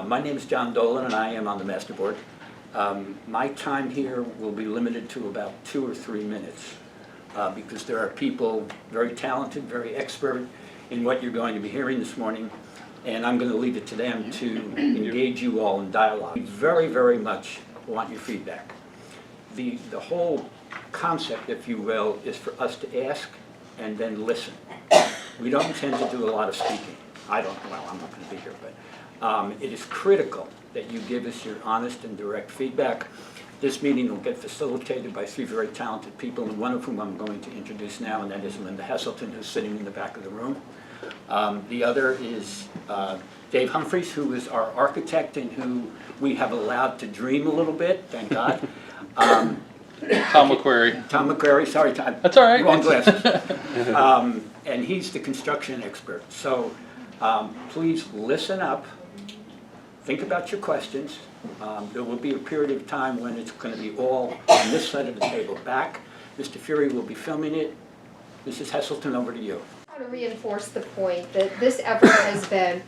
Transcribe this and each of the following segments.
My name is John Dolan, and I am on the master board. My time here will be limited to about 2 or 3 minutes because there are people very talented, very expert in what you're going to be hearing this morning, and I'm going to leave it to them to engage you all in dialogue. We very, very much want your feedback. The whole concept, if you will, is for us to ask and then listen. We don't intend to do a lot of speaking. I'm not going to be here, but it is critical that you give us your honest and direct feedback. This meeting will get facilitated by 3 very talented people, and one of whom I'm going to introduce now, and that is Linda Heselton, who's sitting in the back of the room. The other is Dave Humphreys, who is our architect and who we have allowed to dream a little bit, thank God. Tom McQuarrie. Tom McQuarrie, sorry, Tom. That's all right. Wrong glasses. And he's the construction expert. So please listen up, think about your questions. There will be a period of time when it's going to be all on this side of the table back. Mr. Fury will be filming it. Mrs. Heselton, over to you. I want to reinforce the point that this effort has been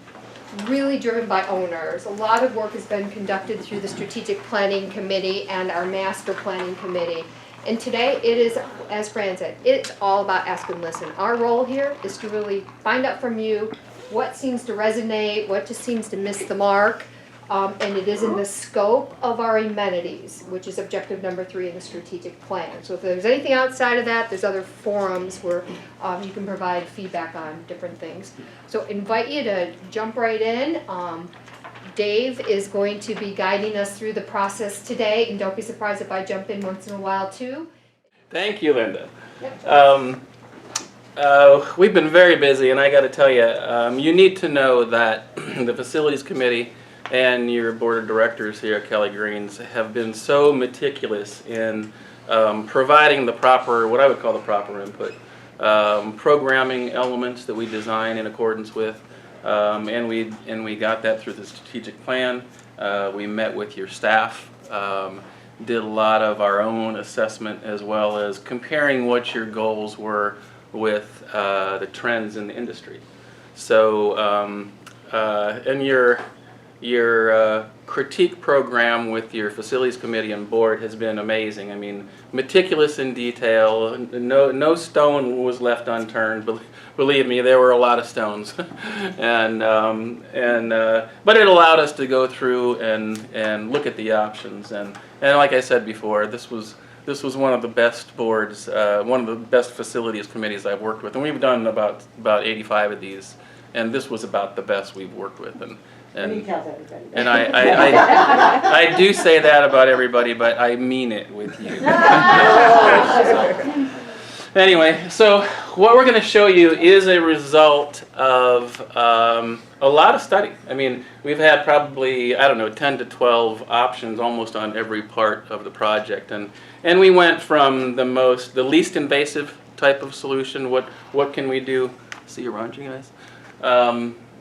really driven by owners. A lot of work has been conducted through the Strategic Planning Committee and our Master Planning Committee. And today it is, as Fran said, it's all about ask and listen. Our role here is to really find out from you what seems to resonate, what just seems to miss the mark, and it is in the scope of our amenities, which is objective number 3 in the strategic plan. So if there's anything outside of that, there's other forums where you can provide feedback on different things. So invite you to jump right in. Dave is going to be guiding us through the process today, and don't be surprised if I jump in once in a while too. Thank you, Linda. We've been very busy, and I got to tell you, you need to know that the Facilities Committee and your board of directors here at Kelly Greens have been so meticulous in providing the proper, what I would call the proper input, programming elements that we design in accordance with, and we got that through the strategic plan. We met with your staff, did a lot of our own assessment as well as comparing what your goals were with the trends in the industry. So, and your critique program with your facilities committee and board has been amazing. I mean, meticulous in detail. No stone was left unturned. Believe me, there were a lot of stones, but it allowed us to go through and look at the options. And like I said before, this was one of the best boards, one of the best facilities committees I've worked with, and we've done about 85 of these, and this was about the best we've worked with. And he tells everybody. And I do say that about everybody, but I mean it with you. Anyway, so what we're going to show you is a result of a lot of study. I mean, we've had probably, I don't know, 10 to 12 options almost on every part of the project, and we went from the least invasive type of solution. What can we do? See you around, you guys.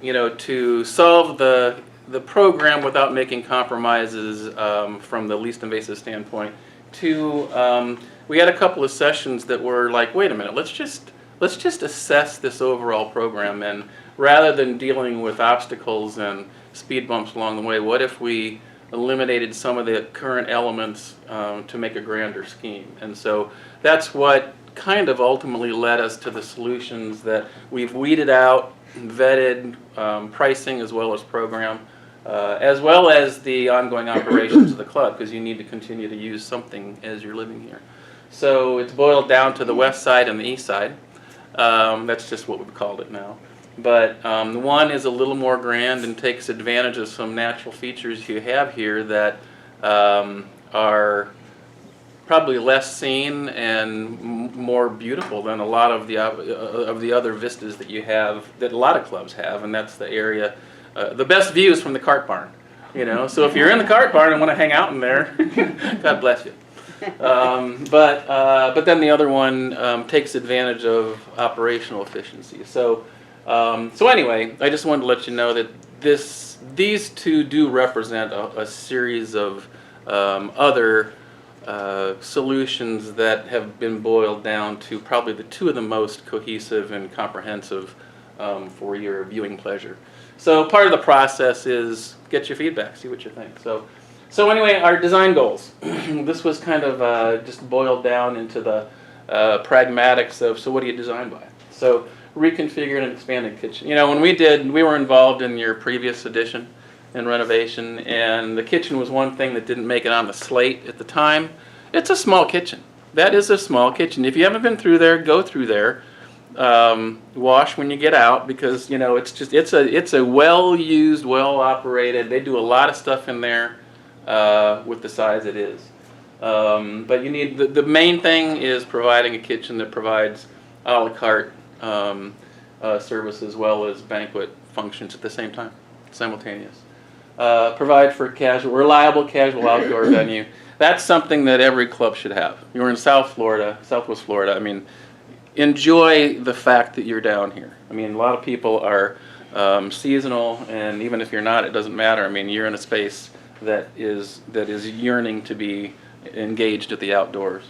You know, to solve the program without making compromises from the least invasive standpoint. To we had a couple of sessions that were like, wait a minute, let's just assess this overall program, and rather than dealing with obstacles and speed bumps along the way, what if we eliminated some of the current elements to make a grander scheme? And so that's what kind of ultimately led us to the solutions that we've weeded out, vetted, pricing as well as program, as well as the ongoing operations of the club, because you need to continue to use something as you're living here. So it's boiled down to the west side and the east side. That's just what we've called it now. But one is a little more grand and takes advantage of some natural features you have here that are probably less seen and more beautiful than a lot of the other vistas that you have, that a lot of clubs have, and that's the area. The best view is from the cart barn, you know. So if you're in the cart barn and want to hang out in there, God bless you. But then the other one takes advantage of operational efficiency. So anyway, I just wanted to let you know that these two do represent a series of other solutions that have been boiled down to probably the 2 of the most cohesive and comprehensive for your viewing pleasure. So part of the process is get your feedback, see what you think. So anyway, our design goals. This was kind of just boiled down into the pragmatics of, so what do you design by? So reconfigured and expanded kitchen. You know, when we were involved in your previous edition and renovation, and the kitchen was one thing that didn't make it on the slate at the time. It's a small kitchen. That is a small kitchen. If you haven't been through there, go through there. Wash when you get out, because you know it's a well used, well operated. They do a lot of stuff in there with the size it is. But you need the main thing is providing a kitchen that provides a la carte service as well as banquet functions at the same time, simultaneous. Provide for reliable casual outdoor venue. That's something that every club should have. You're in Southwest Florida. I mean, enjoy the fact that you're down here. I mean, a lot of people are seasonal, and even if you're not, it doesn't matter. I mean, you're in a space that is yearning to be engaged at the outdoors.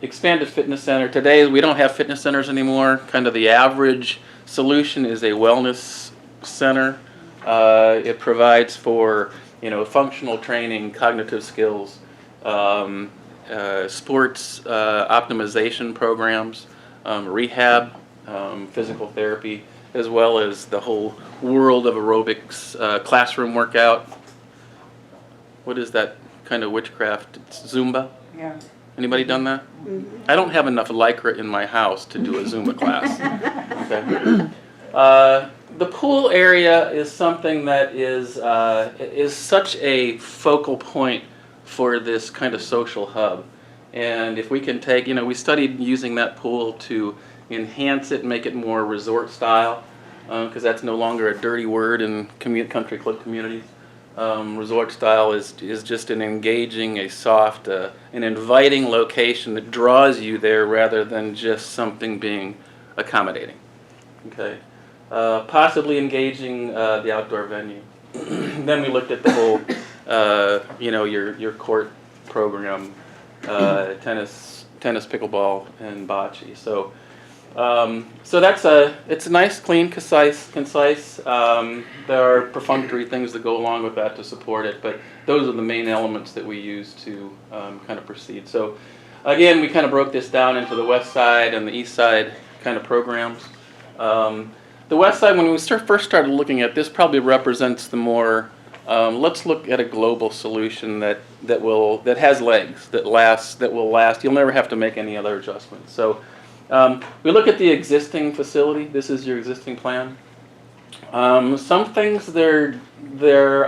Expanded fitness center. Today, we don't have fitness centers anymore. Kind of the average solution is a wellness center. It provides for, you know, functional training, cognitive skills, sports optimization programs, rehab, physical therapy, as well as the whole world of aerobics, classroom workout. What is that kind of witchcraft? It's Zumba? Yeah. Anybody done that? I don't have enough Lycra in my house to do a Zumba class. Okay. The pool area is something that is such a focal point for this kind of social hub. And if we can take, you know, we studied using that pool to enhance it, make it more resort style, because that's no longer a dirty word in country club communities. Resort style is just an engaging, a soft, an inviting location that draws you there rather than just something being accommodating. Okay. Possibly engaging the outdoor venue. Then we looked at the whole, you know, your court program, tennis, pickleball, and bocce. So it's a nice, clean, concise. There are perfunctory things that go along with that to support it, but those are the main elements that we use to kind of proceed. So again, we kind of broke this down into the west side and the east side kind of programs. The west side, when we first started looking at this, probably represents the more, let's look at a global solution that has legs, that will last. You'll never have to make any other adjustments. So we look at the existing facility. This is your existing plan. Some things there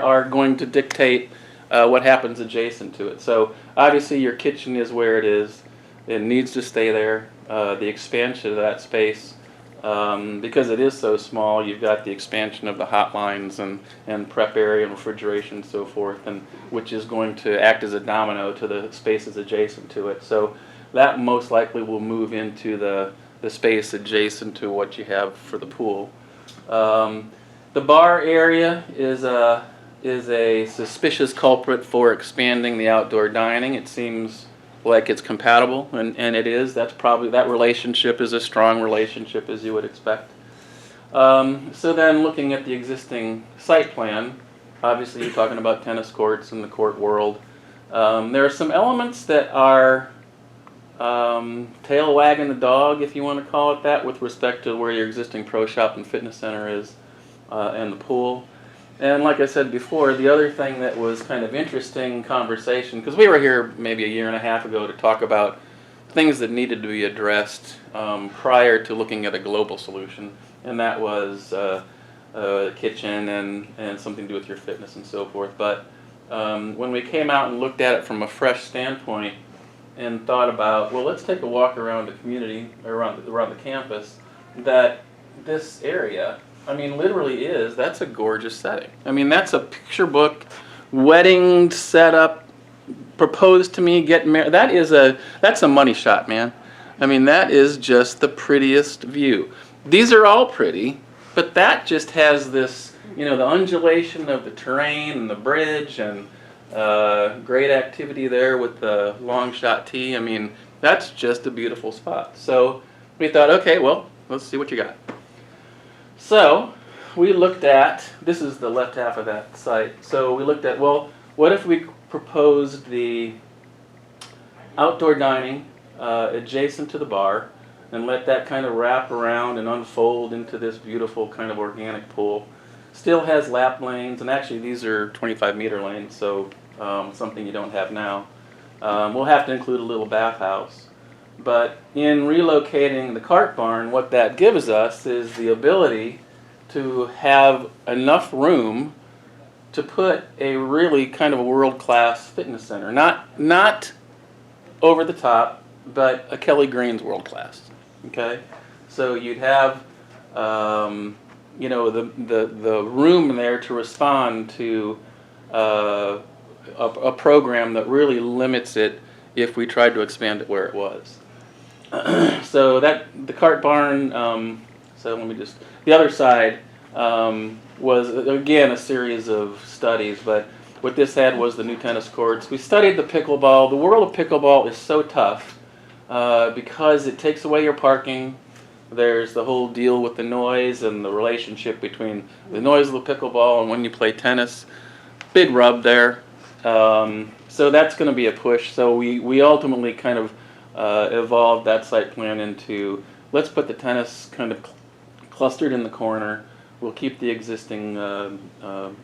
are going to dictate what happens adjacent to it. So obviously your kitchen is where it is. It needs to stay there. The expansion of that space, because it is so small, you've got the expansion of the hot lines and prep area and refrigeration and so forth, and which is going to act as a domino to the spaces adjacent to it. So that most likely will move into the space adjacent to what you have for the pool. The bar area is a suspicious culprit for expanding the outdoor dining. It seems like it's compatible, and it is. That's probably, that relationship is a strong relationship, as you would expect. So then looking at the existing site plan, obviously you're talking about tennis courts in the court world. There are some elements that are tail wagging the dog, if you want to call it that, with respect to where your existing pro shop and fitness center is, and the pool. And like I said before, the other thing that was kind of interesting conversation, because we were here maybe a year and a half ago to talk about things that needed to be addressed prior to looking at a global solution, and that was kitchen and something to do with your fitness and so forth. But when we came out and looked at it from a fresh standpoint and thought about, well, let's take a walk around the community, around the campus, that this area, I mean, literally that's a gorgeous setting. I mean, that's a picture book, wedding setup, proposed to me, get married. That's a money shot, man. I mean, that is just the prettiest view. These are all pretty, but that just has this, you know, the undulation of the terrain and the bridge, and great activity there with the long shot tee. I mean, that's just a beautiful spot. So we thought, okay, well, let's see what you got. So we looked at, this is the left half of that site, so we looked at, well, what if we proposed the outdoor dining adjacent to the bar and let that kind of wrap around and unfold into this beautiful kind of organic pool. Still has lap lanes, and actually these are 25-meter lanes, so something you don't have now. We'll have to include a little bathhouse. But in relocating the cart barn, what that gives us is the ability to have enough room to put a really kind of a world-class fitness center. Not over the top, but a Kelly Green's world-class. Okay, so you'd have you know, the room there to respond to a program that really limits it if we tried to expand it where it was. So that the cart barn. So let me just. The other side was again a series of studies, but what this had was the new tennis courts. We studied the pickleball. The world of pickleball is so tough because it takes away your parking. There's the whole deal with the noise and the relationship between the noise of the pickleball and when you play tennis. Big rub there. So that's going to be a push. So we ultimately kind of evolved that site plan into, let's put the tennis kind of clustered in the corner. We'll keep the existing, the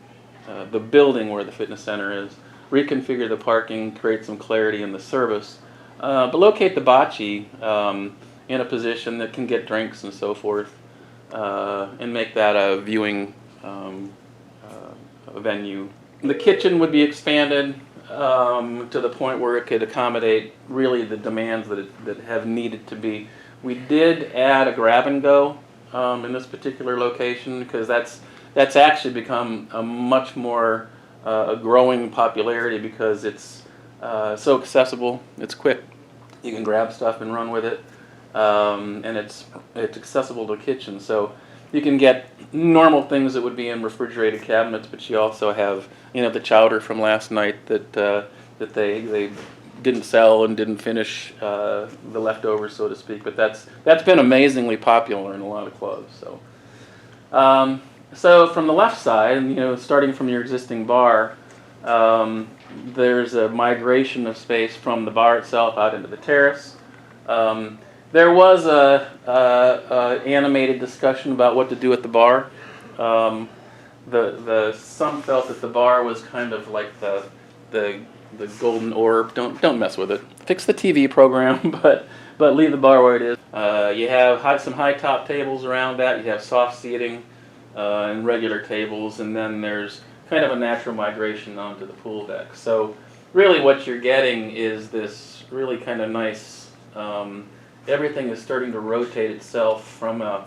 building where the fitness center is, reconfigure the parking, create some clarity in the service, but locate the bocce in a position that can get drinks and so forth, and make that a viewing venue. The kitchen would be expanded to the point where it could accommodate really the demands that have needed to be. We did add a grab and go in this particular location because that's actually become a much more a growing popularity because it's so accessible. It's quick. You can grab stuff and run with it. And it's accessible to a kitchen, so you can get normal things that would be in refrigerated cabinets, but you also have, you know, the chowder from last night that they didn't sell and didn't finish the leftovers, so to speak. But that's been amazingly popular in a lot of clubs. So so from the left side, you know, starting from your existing bar, there's a migration of space from the bar itself out into the terrace. There was a animated discussion about what to do at the bar. Some felt that the bar was kind of like the golden orb. Don't mess with it. Fix the TV program, but leave the bar where it is. You have some high top tables around that. You have soft seating and regular tables, and then there's kind of a natural migration onto the pool deck. So really, what you're getting is this really kind of nice. Everything is starting to rotate itself from a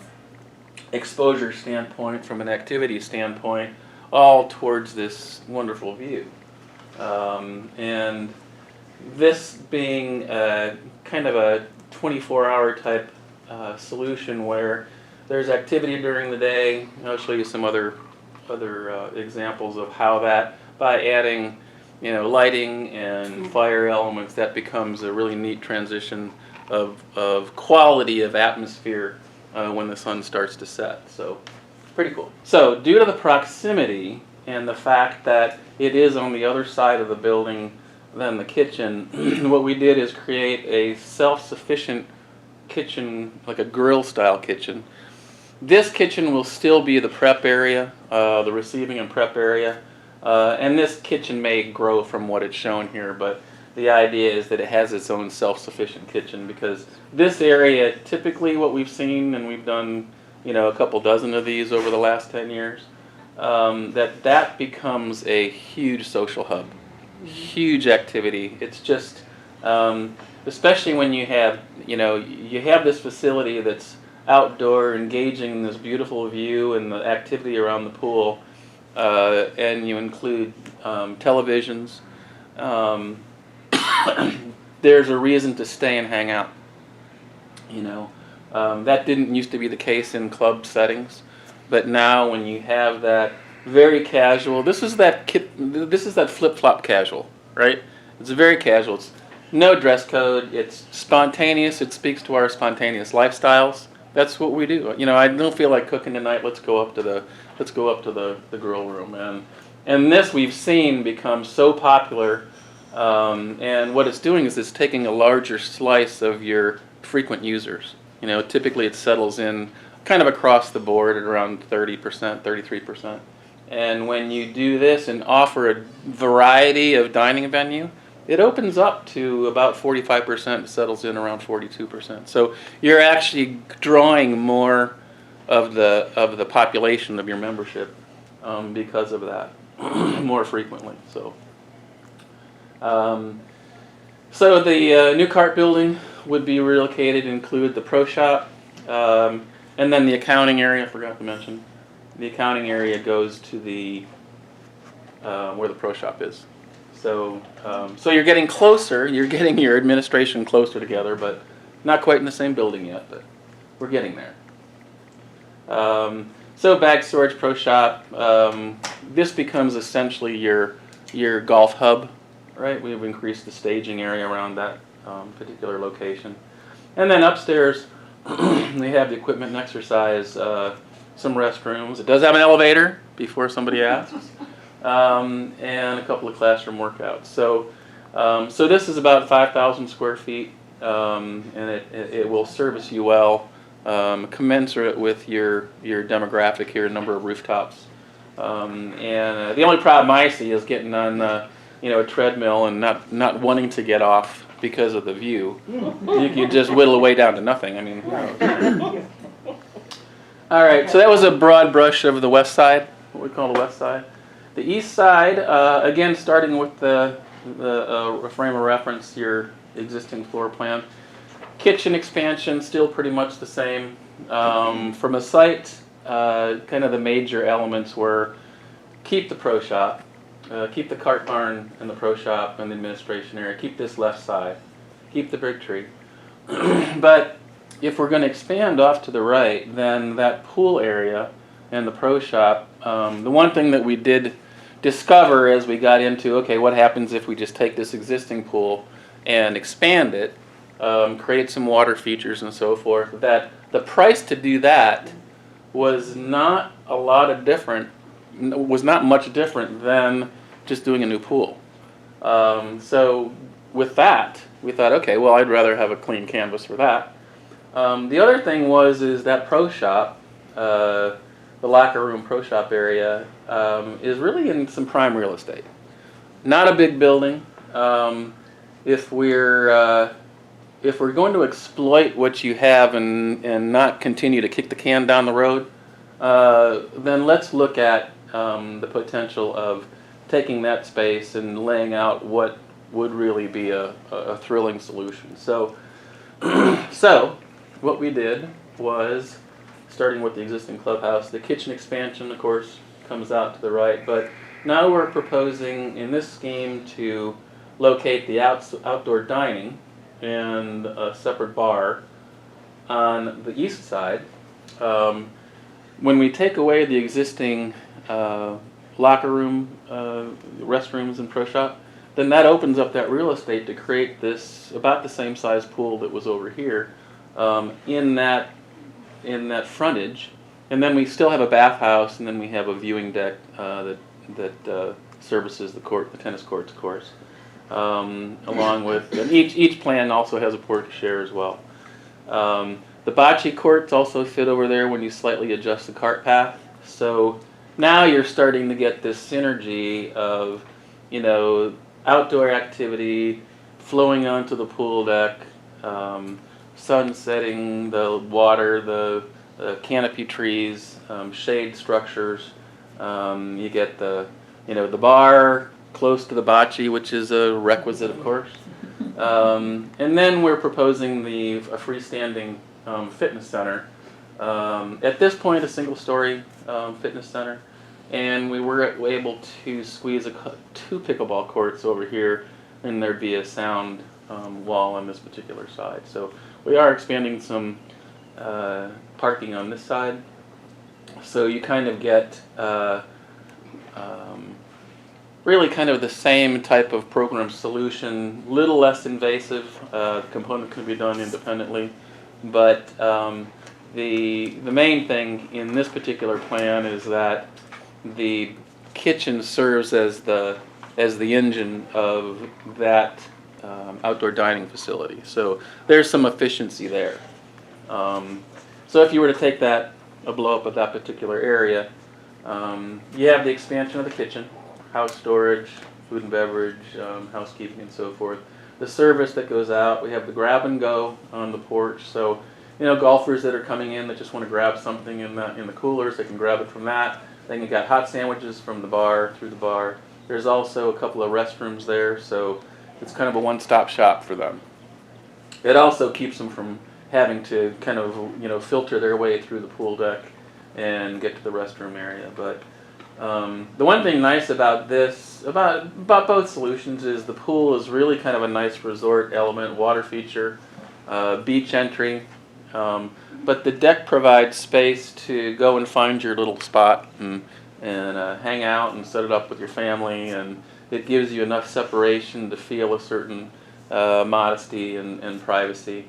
exposure standpoint, from an activity standpoint, all towards this wonderful view. And this being kind of a 24-hour type solution where there's activity during the day. I'll show you some other examples of how that, by adding, you know, lighting and fire elements, that becomes a really neat transition of quality of atmosphere when the sun starts to set. So pretty cool. So due to the proximity and the fact that it is on the other side of the building than the kitchen, what we did is create a self-sufficient kitchen, like a grill style kitchen. This kitchen will still be the prep area, the receiving and prep area, and this kitchen may grow from what it's shown here, but the idea is that it has its own self-sufficient kitchen, because this area, typically what we've seen, and we've done, you know, a couple dozen of these over the last 10 years, that becomes a huge social hub, huge activity. It's just, especially when you have, you know, you have this facility that's outdoor, engaging in this beautiful view and the activity around the pool, and you include televisions. There's a reason to stay and hang out. You know, that didn't used to be the case in club settings, but now when you have that very casual, this is that flip-flop casual, right? It's very casual. It's no dress code. It's spontaneous. It speaks to our spontaneous lifestyles. That's what we do. You know, I don't feel like cooking tonight. Let's go up to the grill room, and this we've seen become so popular. And what it's doing is it's taking a larger slice of your frequent users. You know, typically it settles in kind of across the board at around 30%, 33%. And when you do this and offer a variety of dining venue, it opens up to about 45%, settles in around 42%. So you're actually drawing more of the population of your membership because of that more frequently. So the new cart building would be relocated, include the pro shop, and then the accounting area. I forgot to mention, the accounting area goes to the where the pro shop is. So you're getting closer. You're getting your administration closer together, but not quite in the same building yet. But we're getting there. So bag storage, pro shop. This becomes essentially your golf hub. Right, we've increased the staging area around that particular location. And then upstairs, we have the equipment and exercise, some restrooms. It does have an elevator, before somebody asks, and a couple of classroom workouts. So this is about 5,000 square feet, and it will service you well, commensurate with your demographic here, number of rooftops. And the only problem I see is getting on a treadmill and not wanting to get off because of the view. You just whittle away down to nothing. I mean, all right. So that was a broad brush of the west side, what we call the west side. The east side, again, starting with the frame of reference, your existing floor plan. Kitchen expansion, still pretty much the same. From a site, kind of the major elements were keep the pro shop. Keep the cart barn and the pro shop and the administration area. Keep this left side. Keep the brick tree. But if we're going to expand off to the right, then that pool area and the pro shop, the one thing that we did discover as we got into, okay, what happens if we just take this existing pool and expand it, create some water features and so forth, that the price to do that was not much different than just doing a new pool. So with that, we thought, okay, well, I'd rather have a clean canvas for that. The other thing is that pro shop, the locker room pro shop area, is really in some prime real estate. Not a big building. If we're going to exploit what you have and not continue to kick the can down the road, then let's look at the potential of taking that space and laying out what would really be a thrilling solution. So what we did was, starting with the existing clubhouse, the kitchen expansion, of course, comes out to the right, but now we're proposing in this scheme to locate the outdoor dining and a separate bar on the east side. When we take away the existing locker room, restrooms and pro shop, then that opens up that real estate to create this about the same size pool that was over here in that frontage. And then we still have a bathhouse, and then we have a viewing deck that services the tennis courts, of course. Along with, and each plan also has a porch share as well. The bocce courts also fit over there when you slightly adjust the cart path. So now you're starting to get this synergy of, outdoor activity flowing onto the pool deck, sun setting, the water, the canopy trees, shade structures. You get the bar close to the bocce, which is a requisite, of course. And then we're proposing a freestanding fitness center. At this point, a single-story fitness center. And we were able to squeeze 2 pickleball courts over here, and there'd be a sound wall on this particular side. So we are expanding some parking on this side. So you kind of get really kind of the same type of program solution, little less invasive. The component can be done independently, but the main thing in this particular plan is that the kitchen serves as the engine of that outdoor dining facility. So there's some efficiency there. So if you were to take a blow up of that particular area, you have the expansion of the kitchen, house storage, food and beverage, housekeeping and so forth. The service that goes out, we have the grab and go on the porch. So, golfers that are coming in that just want to grab something in the coolers, they can grab it from that. Then you got hot sandwiches from the bar, through the bar. There's also a couple of restrooms there, so it's kind of a one-stop shop for them. It also keeps them from having to kind of, filter their way through the pool deck and get to the restroom area. But the one thing nice about this, about both solutions, is the pool is really kind of a nice resort element, water feature, beach entry. But the deck provides space to go and find your little spot and hang out and set it up with your family, and it gives you enough separation to feel a certain modesty and privacy.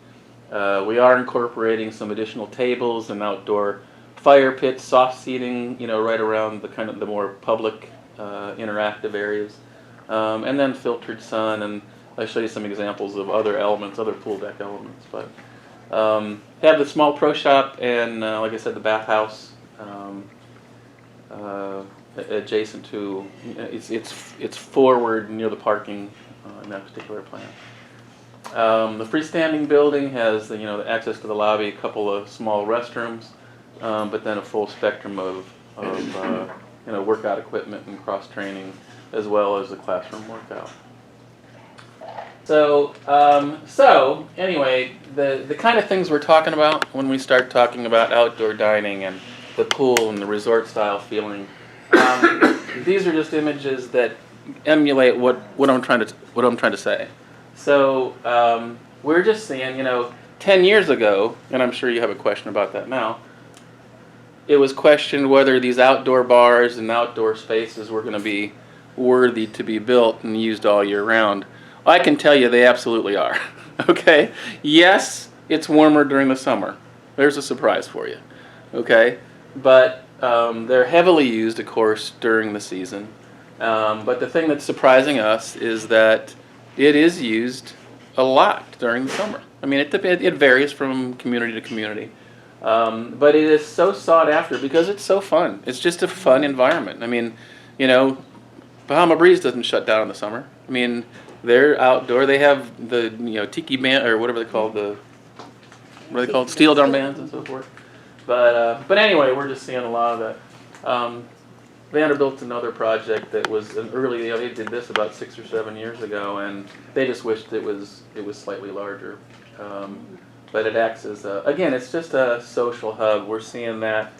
We are incorporating some additional tables and outdoor fire pits, soft seating, right around the more public interactive areas, and then filtered sun, and I'll show you some examples of other elements, other pool deck elements. But have the small pro shop and, like I said, the bathhouse adjacent to. It's forward near the parking in that particular plan. The freestanding building has the access to the lobby, a couple of small restrooms, but then a full spectrum of workout equipment and cross training, as well as the classroom workout. So anyway, the kind of things we're talking about when we start talking about outdoor dining and the pool and the resort style feeling, these are just images that emulate what I'm trying to say. So we're just seeing, 10 years ago, and I'm sure you have a question about that now, it was questioned whether these outdoor bars and outdoor spaces were going to be worthy to be built and used all year round. I can tell you they absolutely are. Okay? Yes, it's warmer during the summer. There's a surprise for you. Okay? But they're heavily used, of course, during the season. But the thing that's surprising us is that it is used a lot during the summer. I mean, it varies from community to community. But it is so sought after because it's so fun. It's just a fun environment. I mean, Bahama Breeze doesn't shut down in the summer. I mean, they're outdoor. They have the tiki band, or whatever they call steel drum bands and so forth. But anyway, we're just seeing a lot of that. Vanderbilt's another project that was an early. They did this about 6 or 7 years ago, and they just wished it was slightly larger. But it acts as again, it's just a social hub. We're seeing that,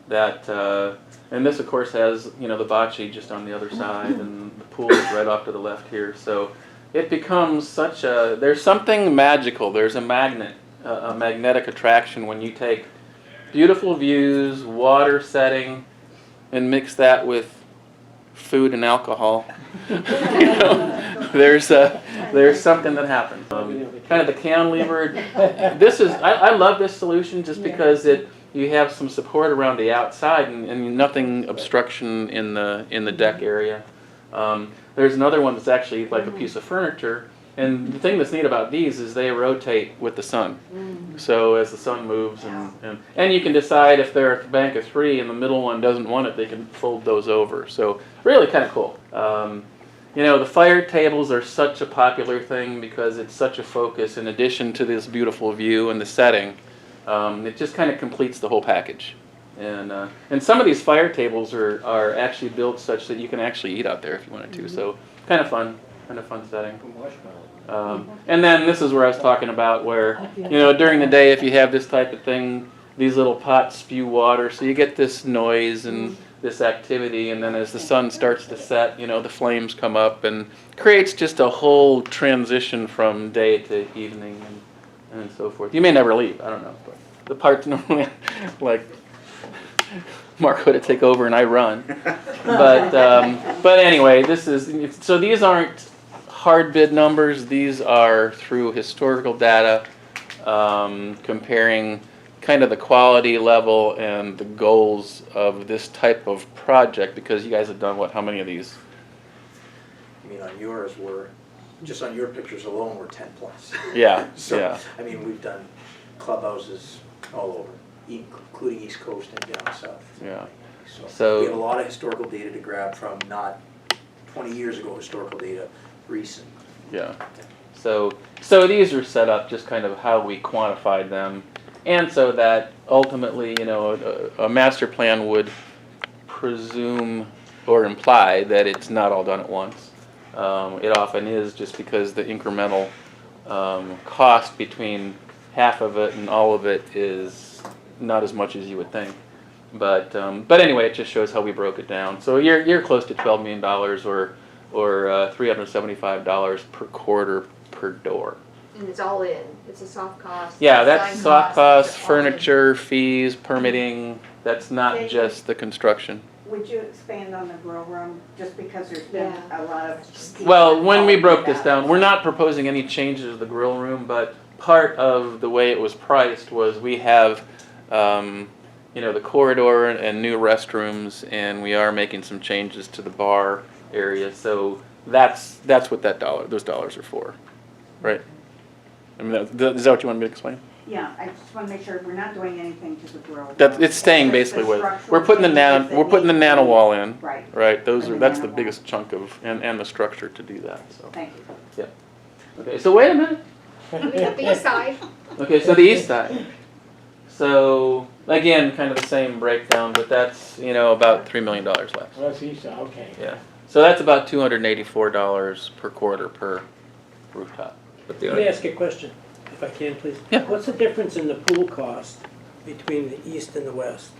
and this of course has the bocce just on the other side, and the pool is right off to the left here. So it becomes there's something magical. There's a magnetic attraction when you take beautiful views, water setting, and mix that with food and alcohol. There's something that happens. Kind of the cantilever. I love this solution just because you have some support around the outside and nothing obstruction in the deck area. There's another one that's actually like a piece of furniture, and the thing that's neat about these is they rotate with the sun. So as the sun moves, and you can decide if they're a bank of 3 and the middle one doesn't want it, they can fold those over. So really kind of cool. The fire tables are such a popular thing because it's such a focus. In addition to this beautiful view and the setting, it just kind of completes the whole package. And some of these fire tables are actually built such that you can actually eat out there if you wanted to. So kind of fun setting. And then this is where I was talking about where, during the day if you have this type of thing, these little pots spew water, so you get this noise and this activity, and then as the sun starts to set, the flames come up and creates just a whole transition from day to evening and so forth. You may never leave, I don't know, but the parts normally like Mark would take over and I run. But anyway, so these aren't hard bid numbers. These are through historical data, comparing kind of the quality level and the goals of this type of project, because you guys have done what, how many of these? I mean, on yours, just on your pictures alone, we're 10 plus. Yeah, So, yeah. I mean, we've done clubhouses all over, including East Coast and down south. Yeah. So we have a lot of historical data to grab from, not 20 years ago historical data, recent. Yeah. So these are set up just kind of how we quantified them, and so that ultimately, you know, a master plan would presume or imply that it's not all done at once. It often is, just because the incremental cost between half of it and all of it is not as much as you would think. But anyway, it just shows how we broke it down. So you're close to $12 million or $375 per quarter per door. And it's all in, it's a soft cost. Yeah, that's design soft costs, it's all in. furniture, fees, permitting. That's not Thank just the construction. Would you expand on the grill room, just because there's been a lot of. Well, when we people broke talking this about down, we're not proposing any changes to the grill room, but part of the way it was priced was we have, you know, the corridor and new restrooms, and we are making some changes to the bar area. So that's what those dollars are for, right? I mean, is that what you want me to explain? Yeah, I just want to make sure we're not doing anything to the grill room. It's staying Just the basically with. structural We're putting the changes that we're putting the need- nano wall in. Right, Right. And the That's the nano wall. biggest chunk of and the structure to do that. So. thank you. Okay. So wait a minute. We got the east side. Okay. So the east side. So again, kind of the same breakdown, but that's, you know, about $3 million less. Well, that's east, okay. Yeah. So that's about $284 per quarter per rooftop. But Let me ask you a question, if I can, please. Yeah. What's the difference in the pool cost between the east and the west?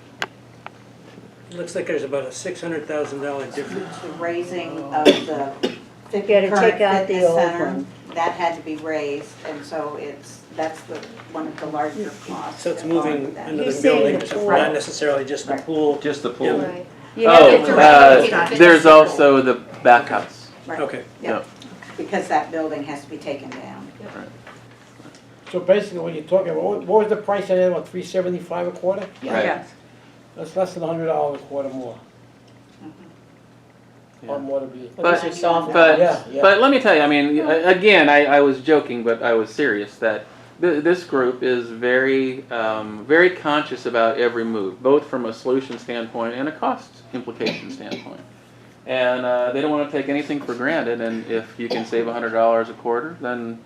It looks like there's about a $600,000 difference. The raising of the Gotta current take out the fitness old center, one. that had to be raised, and so that's one of the larger costs. So it's involved moving with that. into He's the saying building, the so pool. not necessarily just the Right. pool. Just the Yeah. pool. Right. You have Oh, to to replicate the there's fitness also the back house. Right. Okay. Yeah, because that building has to be taken down. So basically, what you're talking about, what was the price on that, what, $375 a quarter? Right. Yes. That's less than $100 a quarter more. Yeah. Or more to be. But- These are soft. But Yeah, yeah. but let me tell you, I mean, again, I was joking, but I was serious that this group is very very conscious about every move, both from a solution standpoint and a cost implication standpoint. And they don't want to take anything for granted. And if you can save $100 a quarter, then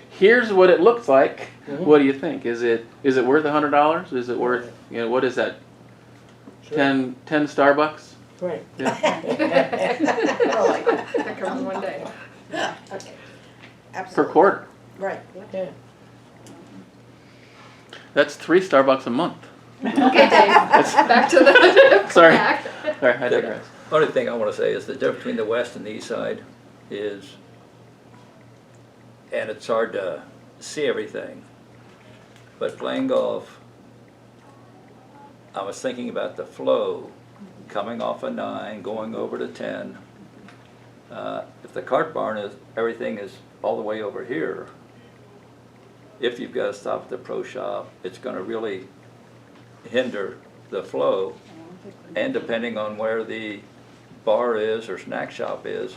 here's what it looks like. Mhm. What do you think? Is it worth $100? Is it worth, you know, what is that? Sure. 10 Starbucks? Right. That comes one day. Per quarter. Right. Yeah. That's 3 Starbucks a month. Okay, Dave, back to the. Sorry. back. Sorry, I digress. Only thing I want to say is the difference between the west and the east side is, and it's hard to see everything, but playing golf, I was thinking about the flow coming off a 9, going over to 10. If the cart barn is, everything is all the way over here, if you've got to stop at the pro shop, it's going to really hinder the flow. And depending on where the bar is or snack shop is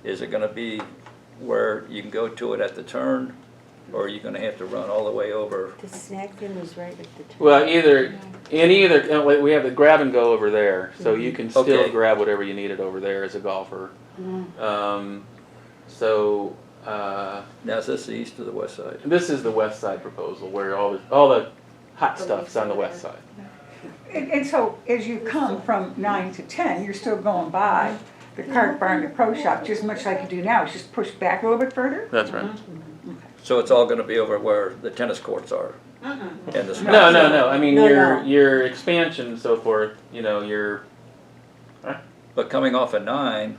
it going to be where you can go to it at the turn, or are you going to have to run all the way over? The snack bin was right at the top. Well, we have the grab and go over there, so you can still Okay. grab whatever you needed over there as a golfer. So Now, is this the east or the west side? this is the west side proposal, where all the hot stuff's on the west side. And so as you come from 9 to 10, you're still going by the cart barn, the pro shop, just much like you do now. It's just pushed back a little bit further? That's right. So it's all going to be over where the tennis courts are? And the No. I mean, No. your expansion and so forth, you know, your But coming off at 9,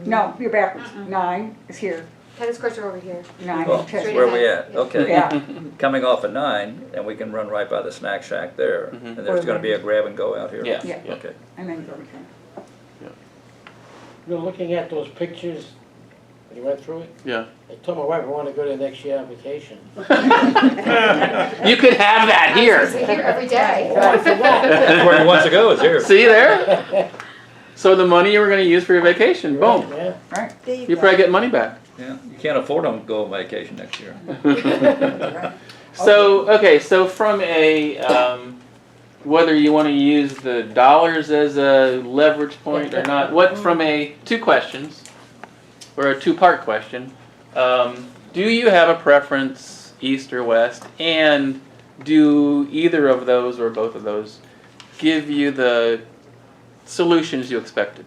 No, you're backwards. 9 is here, Tennis courts are over here. 9 oh, is 10. where we at? Okay. Yeah, Coming off at 9, and we can run right by the snack shack there. And there's going to be a grab and go out here? yeah. Yeah. Okay. and then go to 10. You're looking at those pictures when you went through it? Yeah. I told my wife I wanna go there next year on vacation. You could have that I was here. gonna say here every day. I forgot. That's where he wants to go, is here. See there? So the money you were gonna use for your vacation, boom. Yeah. There You go. probably get money back. Yeah, you can't afford them to go on vacation next year. So, okay, so from a, whether you want to use the dollars as a leverage point or not, what from a, two questions, or a two-part question, do you have a preference, east or west, and do either of those or both of those give you the solutions you expected?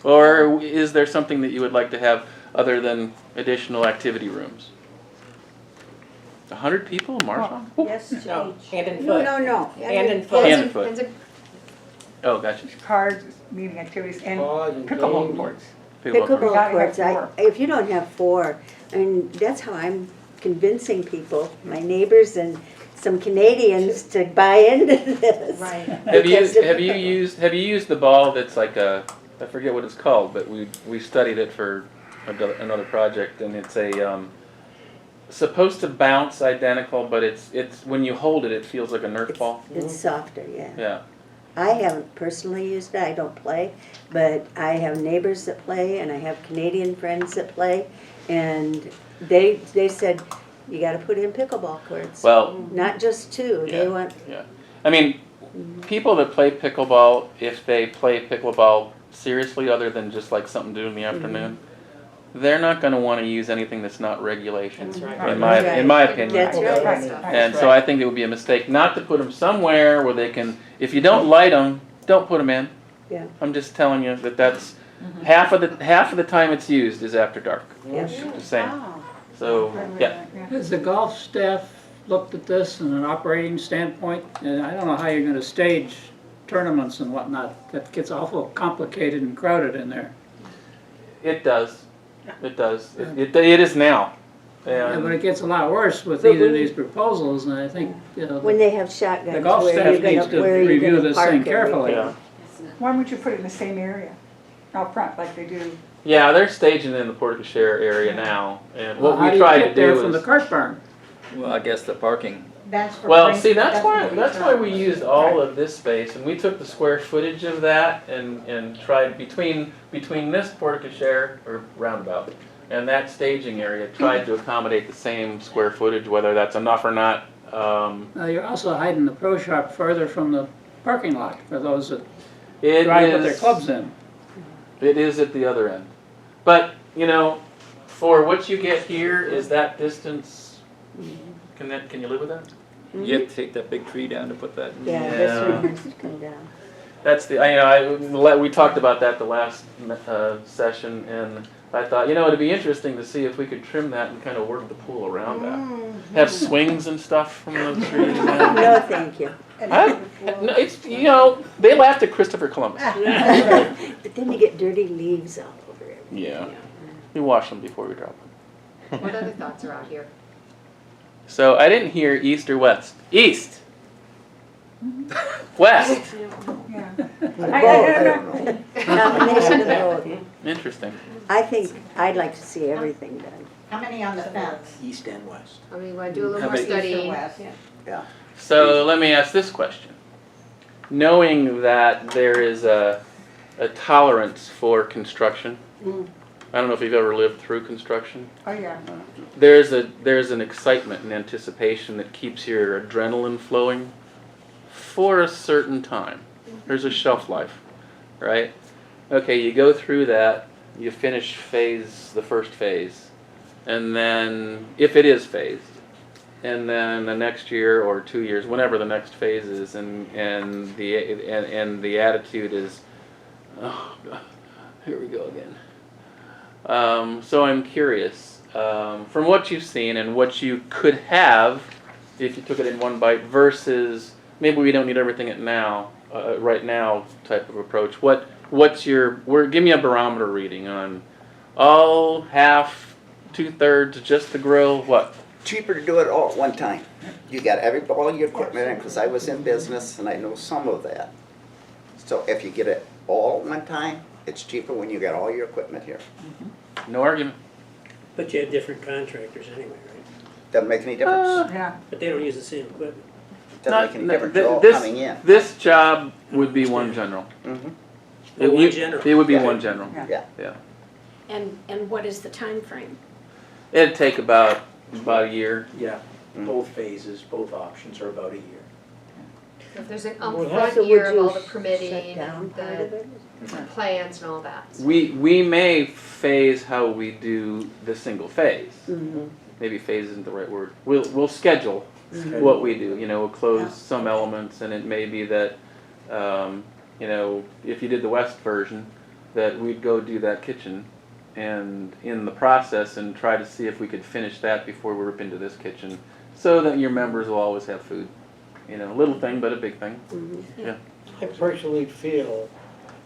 Or is there something that you would like to have other than additional activity rooms? 100 people, Marshall? Yes, No, change. hand and No, foot. no, no. Hand and foot. Hand and foot. Hands in- Oh, gotcha. Cards, meeting activities, and Cards and pickleball games. courts. Pickleball court. Pickleball Gotta have courts, four. if you don't have four, I mean, that's how I'm convincing people, my neighbors and some Canadians to buy into this. Right. Have you Because of- used the ball that's like a, I forget what it's called, but we studied it for another project, and it's a supposed to bounce identical, but it's when you hold it, it feels like a Nerf ball. It's softer, yeah. Yeah. I haven't personally used it, I don't play, but I have neighbors that play and I have Canadian friends that play. And they said, you gotta put in pickleball courts. Well, Not just two, they Yeah. want, yeah. I mean, people that play pickleball, if they play pickleball seriously, other than just like something to do in the afternoon, they're not going to want to use anything that's not regulation. That's right. In my Right. opinion. That's right. Right. And so I think it would be a mistake not to put them somewhere where they can, if you don't light them, don't put them in. Yeah. I'm just telling you that that's half of the time it's used is after dark. yeah. Just saying. So, yeah. Has the golf staff looked at this in an operating standpoint? And I don't know how you're gonna stage tournaments and whatnot. That gets awful complicated and crowded in there. It does. It does. It is now. Yeah, but it And gets a lot worse with But either of when- these proposals, and I think, you know, When they have shotguns, the golf where staff you're needs gonna, to where are you review gonna this park thing carefully. yeah. Why wouldn't you put it in the same area, out front, like they do? Yeah, they're staging in the portico share area now. And well, what how we do you try to get there do from the is, cart barn? Well, I guess the parking, That's for well, bring- see, that's what why we used all of this space, and we took the square footage of that and tried between this portico share or roundabout and that staging area, tried to accommodate the same square footage, whether that's enough or not. You're also hiding the pro shop further from the parking lot for those that It drive with their is- clubs in. It is at the other end. But, you know, for what you get here, is that distance, can you live with that? you have to take that big tree down to put that in. yeah, this Yeah. one has to come down. That's the, we talked about that the last session, and I thought, it'd be interesting to see if we could trim that and kind of work the pool around that. Have swings and stuff from the trees. No, thank you. Huh? No, it's, they laughed at Christopher Columbus. But then you get dirty leaves all over it. Yeah. We wash them before we drop them. What other thoughts are out here? So I didn't hear east or west. East. West. Yeah. Combination of both. Interesting. I think, I'd like to see everything done. How many on the fence? East and west. I mean, want to do a little How more many- East or studying. west? So let me ask this question. Knowing that there is a tolerance for construction, I don't know if you've ever lived through construction. Oh, yeah. There's an excitement and anticipation that keeps your adrenaline flowing for a certain time. There's a shelf life, right? Okay, you go through that, you finish the first phase, and then, if it is phased, and then the next year or 2 years, whenever the next phase is, and the attitude is, oh God, here we go again. So I'm curious, from what you've seen and what you could have if you took it in one bite versus maybe we don't need everything right now type of approach. Give me a barometer reading on all, half, 2/3, just the grill, what? Cheaper to do it all at one time. You got all your equipment in, because I was in business and I know some of that. So if you get it all at one time, it's cheaper when you got all your equipment here. No argument. But you have different contractors anyway, right? Doesn't make any difference. Yeah. But they don't use the same equipment. Doesn't make any Not- difference, they're all this- coming in. This job would be one general. Mhm. It One would- general. It would be Yeah. one general, Yeah. yeah. And what is the time frame? It'd take about a year. Yeah, both phases, both options are about a year. If there's an Well, how upfront so year would of you all the Shut permitting down and part of the it? plans and all that. We may phase how we do the single phase. Mhm. Maybe phase isn't the right word. We'll schedule what we do, you know, we'll close some elements, and it may be that, you know, if you did the west version, that we'd go do that kitchen, and in the process, and try to see if we could finish that before we rip into this kitchen, so that your members will always have food. You know, a little thing, but a big thing. Yeah. I personally feel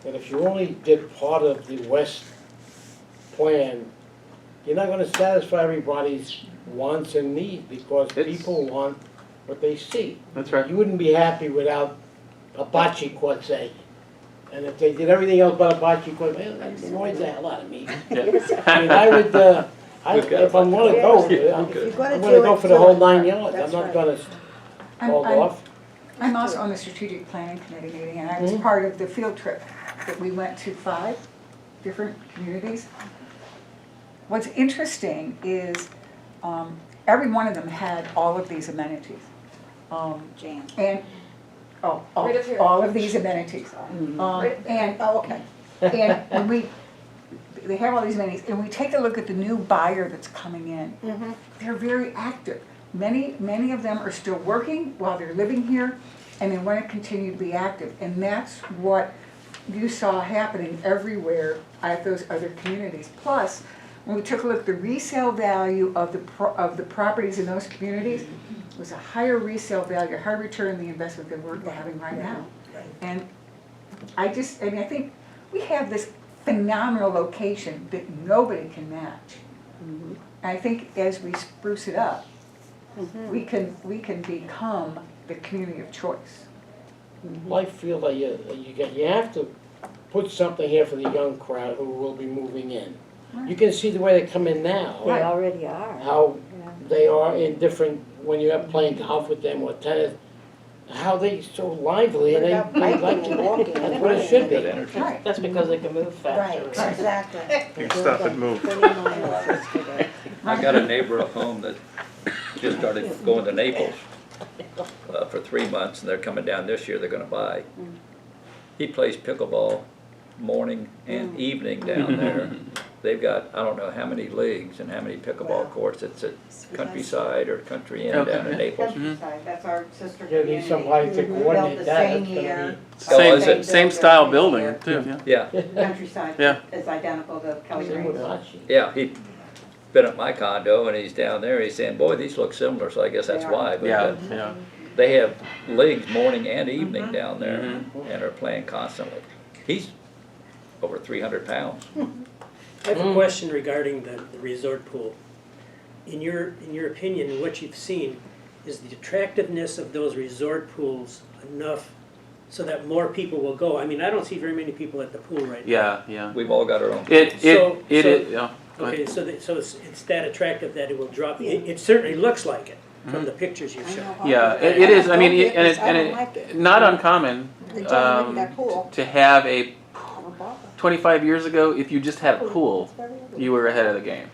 that if you only did part of the west plan, you're not gonna satisfy everybody's wants and needs, because It's- people want what they see. That's right. You wouldn't be happy without a bocce court, say. And if they did everything else but a bocce court, man, that annoys the hell out of me. Yeah. I mean, I would, if I'm gonna go, If you're I'm gonna gonna do go it, for the do whole it. 9 yards. I'm That's not right. gonna hold I'm- off. I'm also on the strategic planning committee meeting, and I was part of the field trip that we went to 5 different communities. What's interesting is, every one of them had all of these amenities. Jan. And, Right up here. all of these amenities. Right And, okay. and when they have all these amenities, and we take a look at the new buyer that's coming in. They're very active. Many of them are still working while they're living here, and they want to continue to be active. And that's what you saw happening everywhere at those other communities. Plus, when we took a look at the resale value of the properties in those communities, it was a higher resale value, a higher return on the investment than we're having right now. And I think we have this phenomenal location that nobody can match. I think as we spruce it up, we can become the community of choice. I feel that you have to put something here for the young crowd who will be moving in. You can see the way they come in now. They already are. How they are in different, when you're playing golf with them or tennis, how they so lively and they like to walk. That's what it should be. Good energy. Right. That's because they can move faster. Right, exactly. Stop and move. 20 miles yesterday. I got a neighbor at home that just started going to Naples for 3 months, and they're coming down this year, they're gonna buy. He plays pickleball morning and evening down there. They've got, I don't know how many leagues and how many pickleball courts. It's at Countryside or Country Inn down in Naples. Countryside, that's our sister You community. need somebody to Built coordinate the that. same That's gonna year. Oh, is it? Same style building, too, yeah. Yeah, Countryside Yeah. is identical to Kelly Same with Green. bocce. yeah, he'd been at my condo and he's down there, he's saying, boy, these look similar, so I guess that's They are. why. But, Yeah, yeah. they have leagues morning and evening down there and are playing constantly. He's over 300 pounds. I have a question regarding the resort pool. In your opinion, and what you've seen, is the attractiveness of those resort pools enough so that more people will go? I mean, I don't see very many people at the pool right now. Yeah, yeah. We've all got our own. It So- is, yeah. Go ahead. Okay, so it's that attractive that it will drop. It certainly looks like it from the pictures you've shown. Yeah, it is, I mean, not uncommon, to have a 25 years ago, if you just had a pool, you were ahead of the game.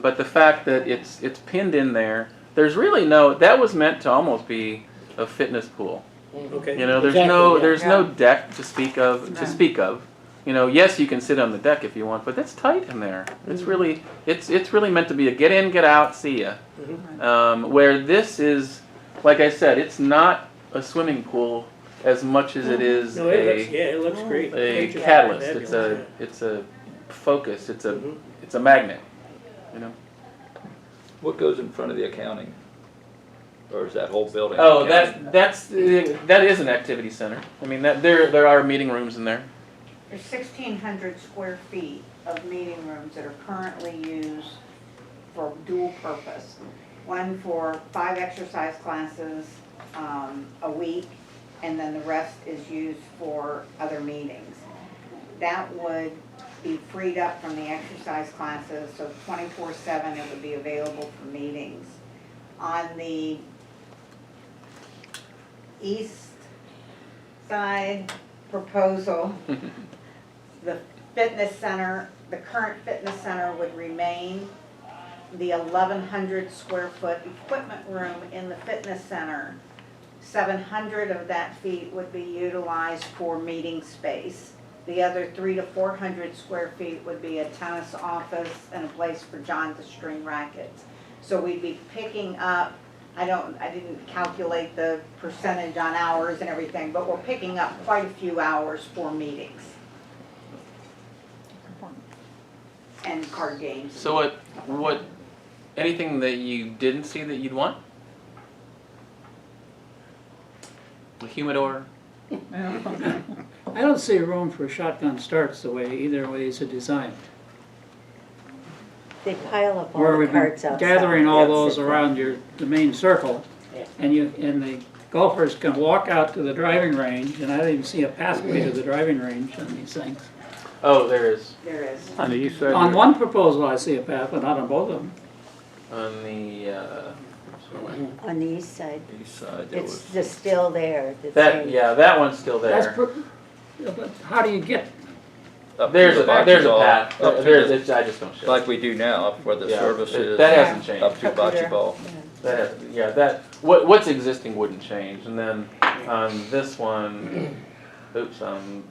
But the fact that it's pinned in there, there's really no, that was meant to almost be a fitness pool. Okay. You know, there's no deck to speak of. You know, yes, you can sit on the deck if you want, but it's tight in there. It's really meant to be a get in, get out, see ya. Where this is, like I said, it's not a swimming pool as much as it is No, it looks great. The a pictures are catalyst. fabulous. It's a focus. It's a magnet. You know. What goes in front of the accounting? Or is that whole building? Oh, accounting? that is an activity center. I mean, there are meeting rooms in there. There's 1,600 square feet of meeting rooms that are currently used for dual purpose. One for 5 exercise classes a week, and then the rest is used for other meetings. That would be freed up from the exercise classes, so 24/7 it would be available for meetings. On the east side proposal, the fitness center, the current fitness center would remain. The 1,100 square foot equipment room in the fitness center, 700 of that feet would be utilized for meeting space. The other 300 to 400 square feet would be a tennis office and a place for John to string rackets. So we'd be picking up, I didn't calculate the percentage on hours and everything, but we're picking up quite a few hours for meetings and card games. So what, anything that you didn't see that you'd want? A humidor? I don't see room for shotgun starts the way either ways are designed. They pile up all Where the we've been carts outside. gathering all That's those it. around the main circle, and the golfers can walk out to the driving range, and I don't even see a pathway to the driving range on these things. Oh, there is. There is. On the east side. On one proposal, I see a path, but not on both of them. On the, On the east side. East side, there It's was, just still there. the that, same. yeah, that one's still That's there. yeah, but how do you get, up to There's the a bocce ball, path, up to there's, the- I just don't show it. like we do now, up where the Yeah, service is. that hasn't changed. Up to bocce ball. That has, yeah, what's existing wouldn't change, and then on this one, oops, on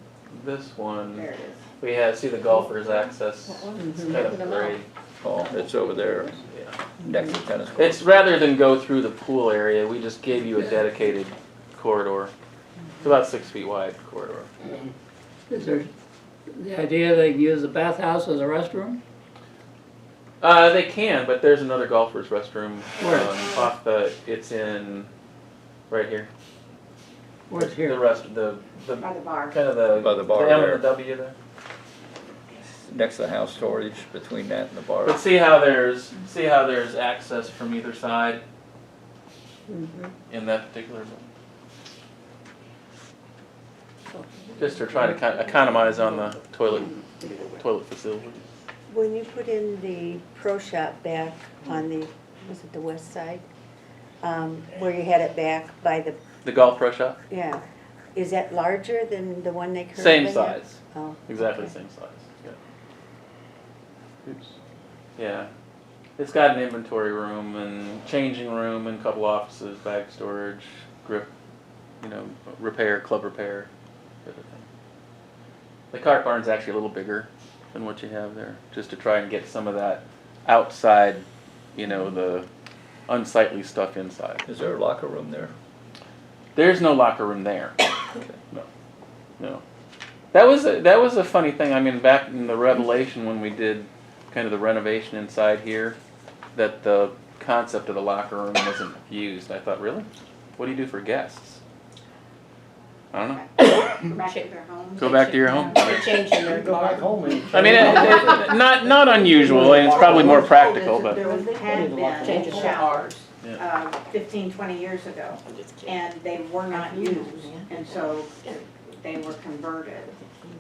this one, There it is. we have, see the golfers access, it's kind of great. Oh, it's over there, Yeah. next to tennis court. It's rather than go through the pool area, we just gave you a dedicated corridor. It's about 6 feet wide corridor. is there the idea they can use the bathhouse as a restroom? They can, but there's another golfer's restroom Where? off it's in, right here. Where's The here? rest, the By the bar. kind of the. By the bar M there. and the W there. Next to the house storage, between that and the bar. But see how there's access from either side in that particular one? Just to try to economize on the toilet facility. When you put in the pro shop back on the, was it the west side? Where you had it back by the, The golf pro shop? yeah, is that larger than the one they currently Same have? size. Oh, Exactly okay. the same size. Yeah. Oops. Yeah. It's got an inventory room and changing room and a couple offices, bag storage, grip, repair, club repair, everything. The cart barn's actually a little bigger than what you have there, just to try and get some of that outside, the unsightly stuff inside. Is there a locker room there? There's no locker room there. Okay. No. That was a funny thing. I mean, back in the Revelation when we did kind of the renovation inside here, that the concept of the locker room wasn't used. I thought, really? What do you do for guests? I don't know. Go back to their homes. Go back to your home. They're changing their Go back home and. I mean, not unusual, and it's probably more practical, but There had been Changes to showers Yeah. 15, 20 years ago, and they were not used, and so they were converted.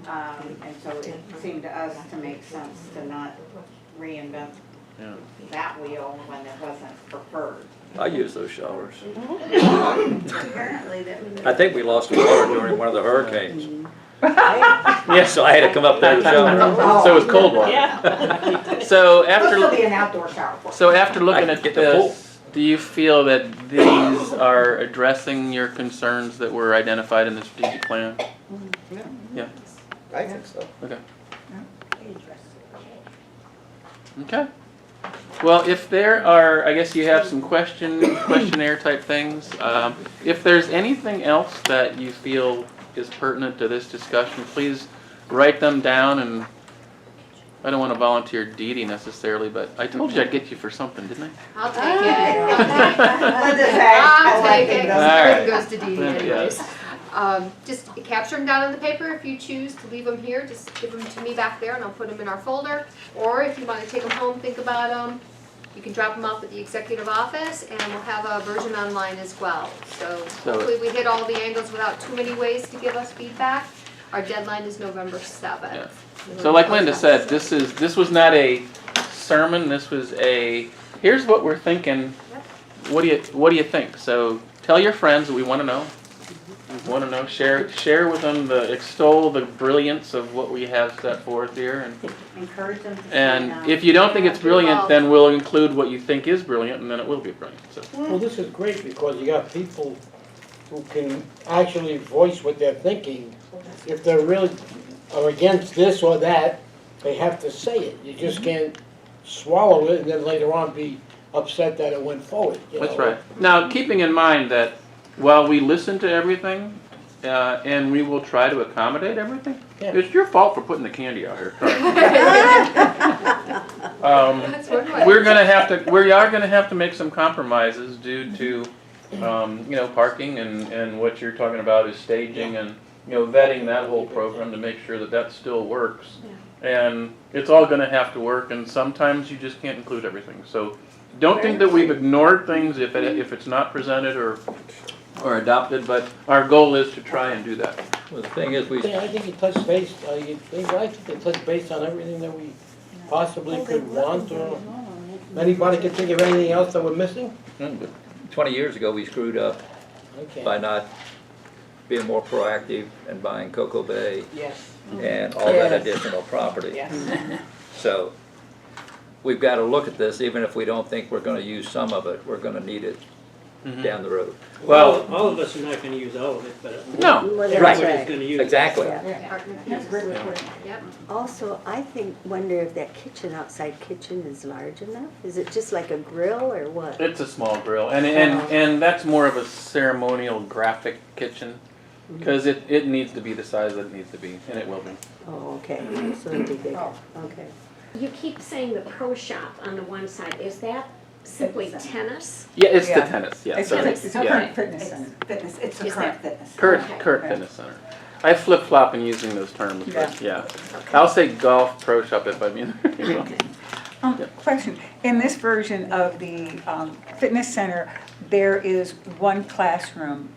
And so it seemed to us to make sense to not reinvent yeah. that wheel when it wasn't preferred. I use those showers. Apparently that was. I think we lost water during one of the hurricanes. Yeah. So I had to come up there to shower. So it was cold water. Yeah. So There'll still after be an outdoor shower for so after looking I at get the pool. this, do you feel that these are addressing your concerns that were identified in the strategic plan? Yeah. I think so. Okay. Okay. Well, if there are, I guess you have some questionnaire type things. If there's anything else that you feel is pertinent to this discussion, please write them down. And I don't want to volunteer Dee Dee necessarily, but I told you I'd get you for something, didn't I? I'll take it. I I'll like take it, it. 'cause All it right. goes to Dee Dee Yeah. anyways. Just capture them down on the paper. If you choose to leave them here, just give them to me back there and I'll put them in our folder. Or if you want to take them home, think about them, you can drop them off at the executive office and we'll have a version online as well. So hopefully we hit all the angles without too many ways to give us feedback. Our deadline is November 7th. So like Linda said, this was not a sermon, this was here's what we're thinking. What do you think? So tell your friends, we want to know. We want to know, share with them, extol the brilliance of what we have set forth here. Encourage them to sign And up. if you don't think it's brilliant, then we'll include what you think is brilliant, and then it will be brilliant. So. Well, this is great because you got people who can actually voice what they're thinking. If they're really are against this or that, they have to say it. You just can't swallow it and then later on be upset that it went forward. That's right. Now, keeping in mind that while we listen to everything, and we will try to accommodate everything, it's your fault for putting the candy out here. We are gonna have to make some compromises due to, parking and what you're talking about is staging and, vetting that whole program to make sure that that still works. And it's all gonna have to work, and sometimes you just can't include everything. So don't think that we've ignored things if it's not presented or adopted, but our goal is to try and do that. Well, the thing is, Yeah, I think you touched base, I think they touched base on everything that we possibly could want, or anybody can think of anything else that we're missing? 20 years ago, we screwed up Okay. by not being more proactive and buying Cocoa Bay Yes. and all that additional property. Yes. So we've got to look at this, even if we don't think we're going to use some of it, we're going to need it down the road. Well, All of us are not gonna use all of it, but no, everybody's gonna use it. Exactly. Yeah. Yep. Also, I wonder if that outside kitchen is large enough? Is it just like a grill or what? it's a small grill, and that's more of a ceremonial graphic kitchen, because it needs to be the size that it needs to be, and it will be. Oh, okay, so it'll be bigger, okay. You keep saying the pro shop on the one side, is that simply tennis? Yeah, it's the Yeah. tennis, yeah. It's so a yeah. current fitness center. Fitness, it's the Is current that- fitness. Current Okay. fitness center. I flip-flop in using those terms, but yeah. I'll say golf pro shop if I mean. Question, in this version of the fitness center, there is one classroom.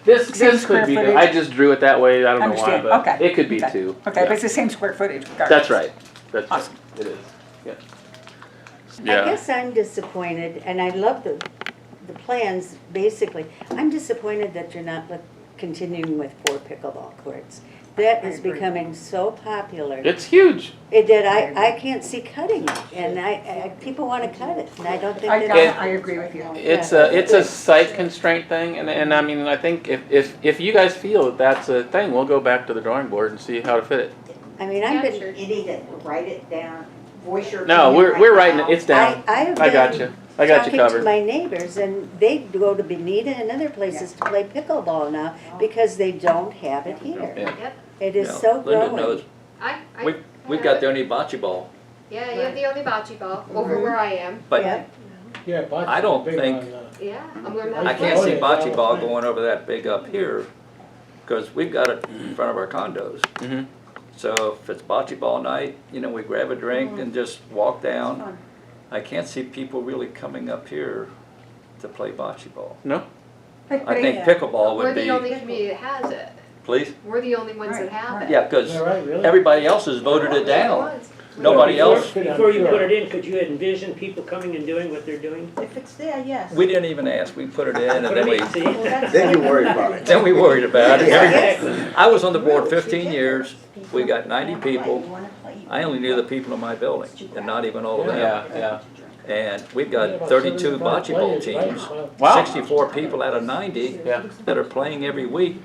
This Same square could be, footage? I just drew it that way, I don't know why, Understand, but okay. it could be Okay. two. Okay, Yeah. but it's the same square footage regardless. That's right, that's right, Awesome. it is, yeah. I guess I'm disappointed, and I love the plans, basically. I'm disappointed that you're not continuing with 4 pickleball courts. That is becoming so popular. It's huge. That I can't see cutting it, and people want to cut it, and I don't think that. It- I agree with you. It's a site constraint thing, and I mean, I think if you guys feel that that's a thing, we'll go back to the drawing board and see how to fit it. I mean, Yeah, I've been. sure. You need to write it down, voice your No, opinion we're right writing now. it, it's down. I I got you. I got you talking covered. to my neighbors, and they go to Benita and other places to play pickleball now because they don't have it here. Yeah. Yep. It is You know, so Linda growing. knows, we've got the only bocce ball, Yeah, you have the only bocce ball over where I am. but Yeah. Yeah, bocce's I don't big think- on, Yeah, I'm learning how I to play. can't see yeah, bocce ball yeah. going over that big up here, because we've got it in front of our condos. Mhm. So if it's bocce ball night, we grab a drink and just walk down. I can't see people really coming up here to play bocce ball. No? I think pickleball We're would the be, only community that has it. please? We're the only ones that have it. Yeah, because Is that right, really? everybody else has voted it We're the only down. ones. Nobody Before- else, Before you put it in, could you envision people coming and doing what they're doing? If it's there, yes. we didn't even ask, we put it in and then we, See? Well, that's- Then you worry about it. then we worried about it. Exactly. I was on the board 15 years, we got 90 people. You wanna play, you I only knew the people in my building, and not even all of them. Yeah. And we've got 32 bocce ball teams, Wow. 64 people out of 90 Yeah. that are playing every week.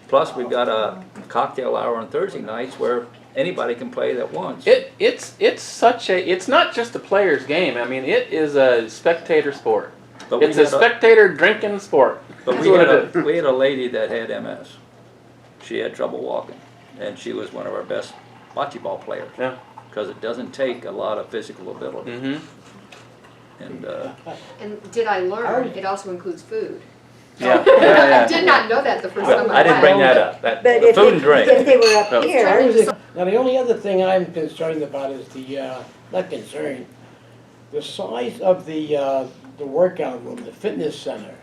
Plus, we've got a cocktail hour on Thursday nights where anybody can play that wants. It's not just a player's game. I mean, it is a spectator sport. But we It's a had spectator drinking sport. But That's we what had it is. we had a lady that had MS. She had trouble walking, and she was one of our best bocce ball players. Yeah. Because it doesn't take a lot of physical ability. Mm-hmm. And And did I learn, it also includes food. Yeah. I did not know that the first time I I didn't bring went. that up. That, But the if food and drink. if they were up Oh. here, Now, the only other thing I'm concerned about is not concerned, the size of the workout room, the fitness center.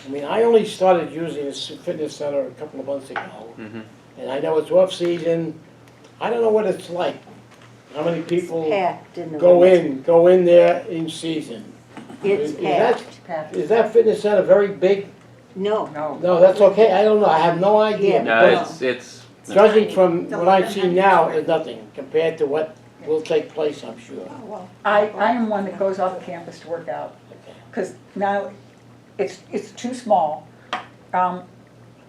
I mean, I only started using this fitness center a couple of months ago. Mhm. And I know it's off season, I don't know what it's like. How many people Packed in the. go winter. go in there in season? It's Is that- packed. Is that fitness center very big? No, No. No, that's okay, I don't know, I have no idea. Yeah. No, because it's Judging from what I've seen now, is nothing compared to what will take place, I'm sure. I am one that goes off campus to work out, because now it's too small.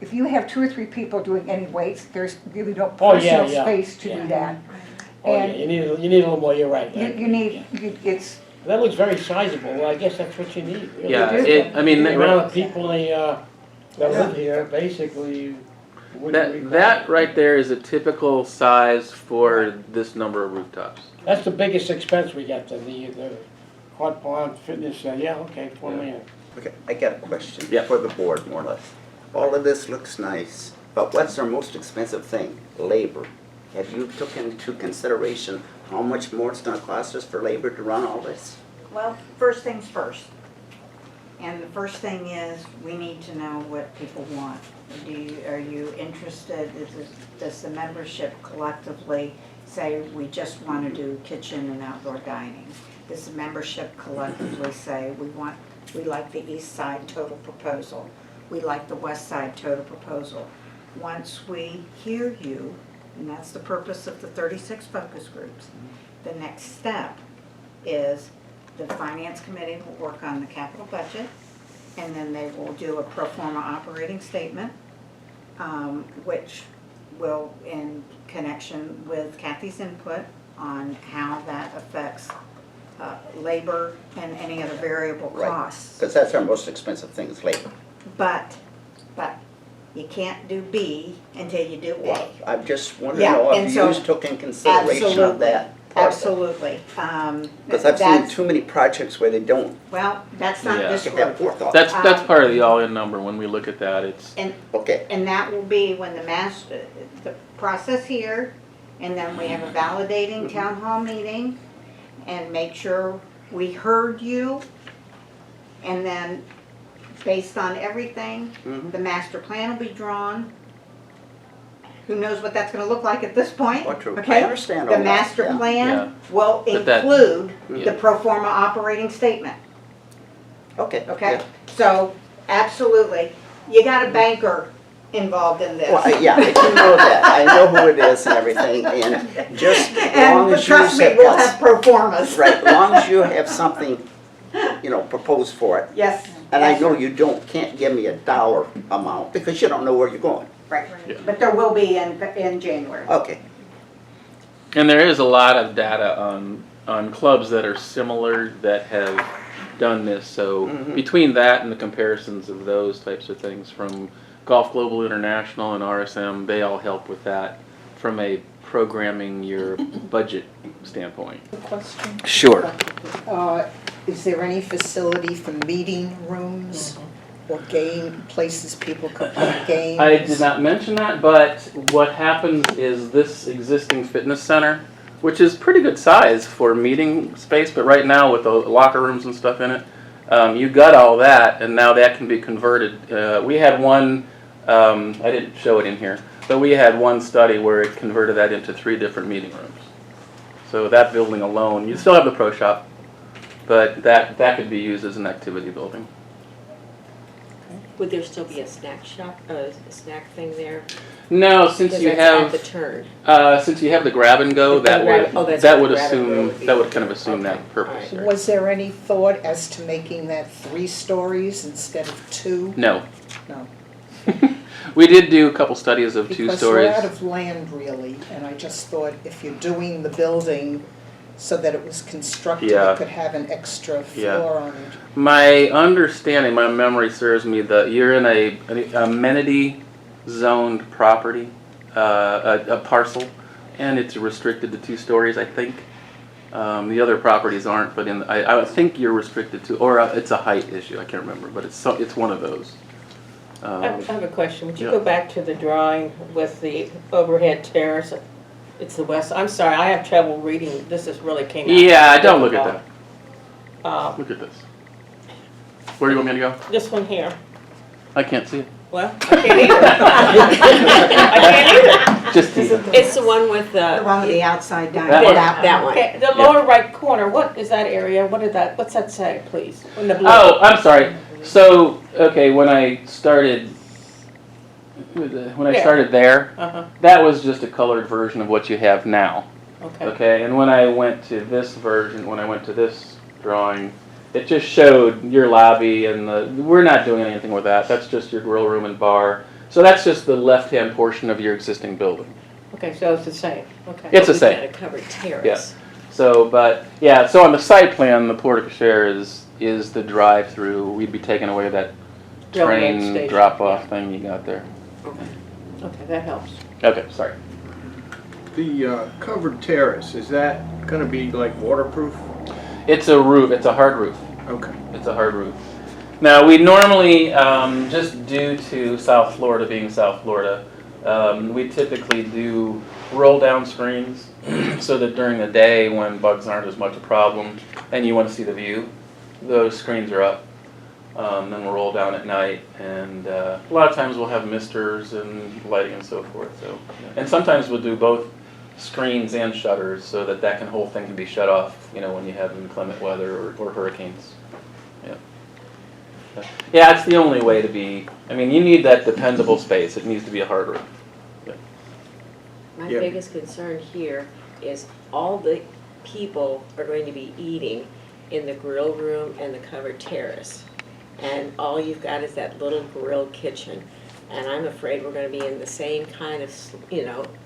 If you have 2 or 3 people doing any weights, there's really no Oh, yeah, personal yeah, space to yeah. do that. Oh, yeah, And you need a little more, you're right. you need, it's, That looks very sizable, well, I guess that's what you need, really. yeah. do. I mean, The amount of people that live here, basically, wouldn't require. that right there is a typical size for this number of rooftops. That's the biggest expense we got, the hot pond fitness, yeah, okay, $4 million. Okay, I got a question Yeah. for the board, more or less. All of this looks nice, but what's our most expensive thing? Labor. Have you took into consideration how much more it's gonna cost us for labor to run all this? Well, first things first. And the first thing is, we need to know what people want. Are you interested, does the membership collectively say, we just want to do kitchen and outdoor dining? Does the membership collectively say, we like the east side total proposal, we like the west side total proposal? Once we hear you, and that's the purpose of the 36 focus groups, the next step is the finance committee will work on the capital budget, and then they will do a pro forma operating statement, which will, in connection with Kathy's input on how that affects labor and any other variable Right. costs. Because that's our most expensive thing, is labor. But you can't do B until you do Well, A. I just want to Yeah, know and if so- you took in consideration of that. Absolutely. Because I've seen too many projects where they don't Well, that's not Yeah. this get that group. forethought. That's part of the all-in number when we look at that. It's Okay, And that will be when the process here, and then we have a validating town hall meeting, and make sure we heard you, and then, based on everything, Mhm. the master plan will be drawn. Who knows what that's gonna look like at this point? Oh, true. I Okay? understand The all that, master yeah. plan will But that- include Yeah. the pro forma operating statement. okay. Okay, yeah. so, absolutely, you got a banker involved in this. Well, yeah, I do know that. I know who it is and everything, and just as long And as you trust me, have we'll got, have pro formas. right, as long as you have something, proposed for it. Yes. And I yes, know you can't give me a dollar amount because you don't know where you're going. Right, Yeah. but there will be in January. Okay, And there is a lot of data on clubs that are similar that have done this. So Mhm. between that and the comparisons of those types of things from Golf Global International and RSM, they all help with that from a programming your budget standpoint. Question. Sure. Is there any facility for meeting rooms or game places people could play games? I did not mention that, but what happens is this existing fitness center, which is pretty good size for meeting space, but right now with the locker rooms and stuff in it, you got all that, and now that can be converted. We had one, I didn't show it in here, but we had one study where it converted that into 3 different meeting rooms. So that building alone, you still have the pro shop, but that could be used as an activity building. Would there still be a snack shop, a snack thing there? No, since Because you that's have. at the turn. Since you have the grab and go, The that grab- oh, would that's that what would the grab and go assume would be. that would kind of assume Okay, that purpose. all right? Was there any thought as to making that 3 stories instead of 2? No. No. We did do a couple studies of 2 Because stories. we're out of land really, and I just thought if you're doing the building so that it was constructed, Yeah. it could have an extra Yeah. floor on it. My understanding, my memory serves me that you're in a amenity zoned property, a parcel, and it's restricted to 2 stories, I think. The other properties aren't, but I think you're restricted to, or it's a height issue. I can't remember, but it's one of those. I have a question. Would you yeah. go back to the drawing with the overhead terrace? It's the west. I'm sorry, I have trouble reading. This just really came out. Yeah, don't look at that. that. Look at this. Where do you want me to go? This one here. I can't see it. Well, I can't either. I can't either. Just teasing. It's the one with The the. one with the outside dining. That one. Okay, the lower right corner, what is that area? What's that say, please? In the blue. Oh, I'm sorry. So, okay, when I started there, Uh-huh, that was just a colored version of what you have now. okay. Okay, and when I went to this version, when I went to this drawing, it just showed your lobby and we're not doing anything with that. That's just your grill room and bar. So that's just the left-hand portion of your existing building. Okay, so it's the same, okay. It's the We've same. got a covered terrace. Yeah. So, but, yeah, so on the site plan, the porte cochere is the drive-through. We'd be taking away that Railroad train station, drop-off yeah. thing you got there. Okay, that helps. Okay, sorry. The covered terrace, is that gonna be like waterproof? It's a roof, it's a hard roof. Okay. It's a hard roof. Now, we normally, just due to South Florida being South Florida, we typically do roll-down screens so that during the day when bugs aren't as much a problem and you want to see the view, those screens are up. Then we'll roll down at night, and a lot of times we'll have misters and lighting and so forth. So, and sometimes we'll do both screens and shutters so that that whole thing can be shut off, you know, when you have inclement weather or hurricanes. Yeah. Yeah, it's the only way to be. I mean, you need that dependable space. It needs to be a hard roof. My Yeah. biggest concern here is all the people are going to be eating in the grill room and the covered terrace. And all you've got is that little grill kitchen. And I'm afraid we're gonna be in the same kind of,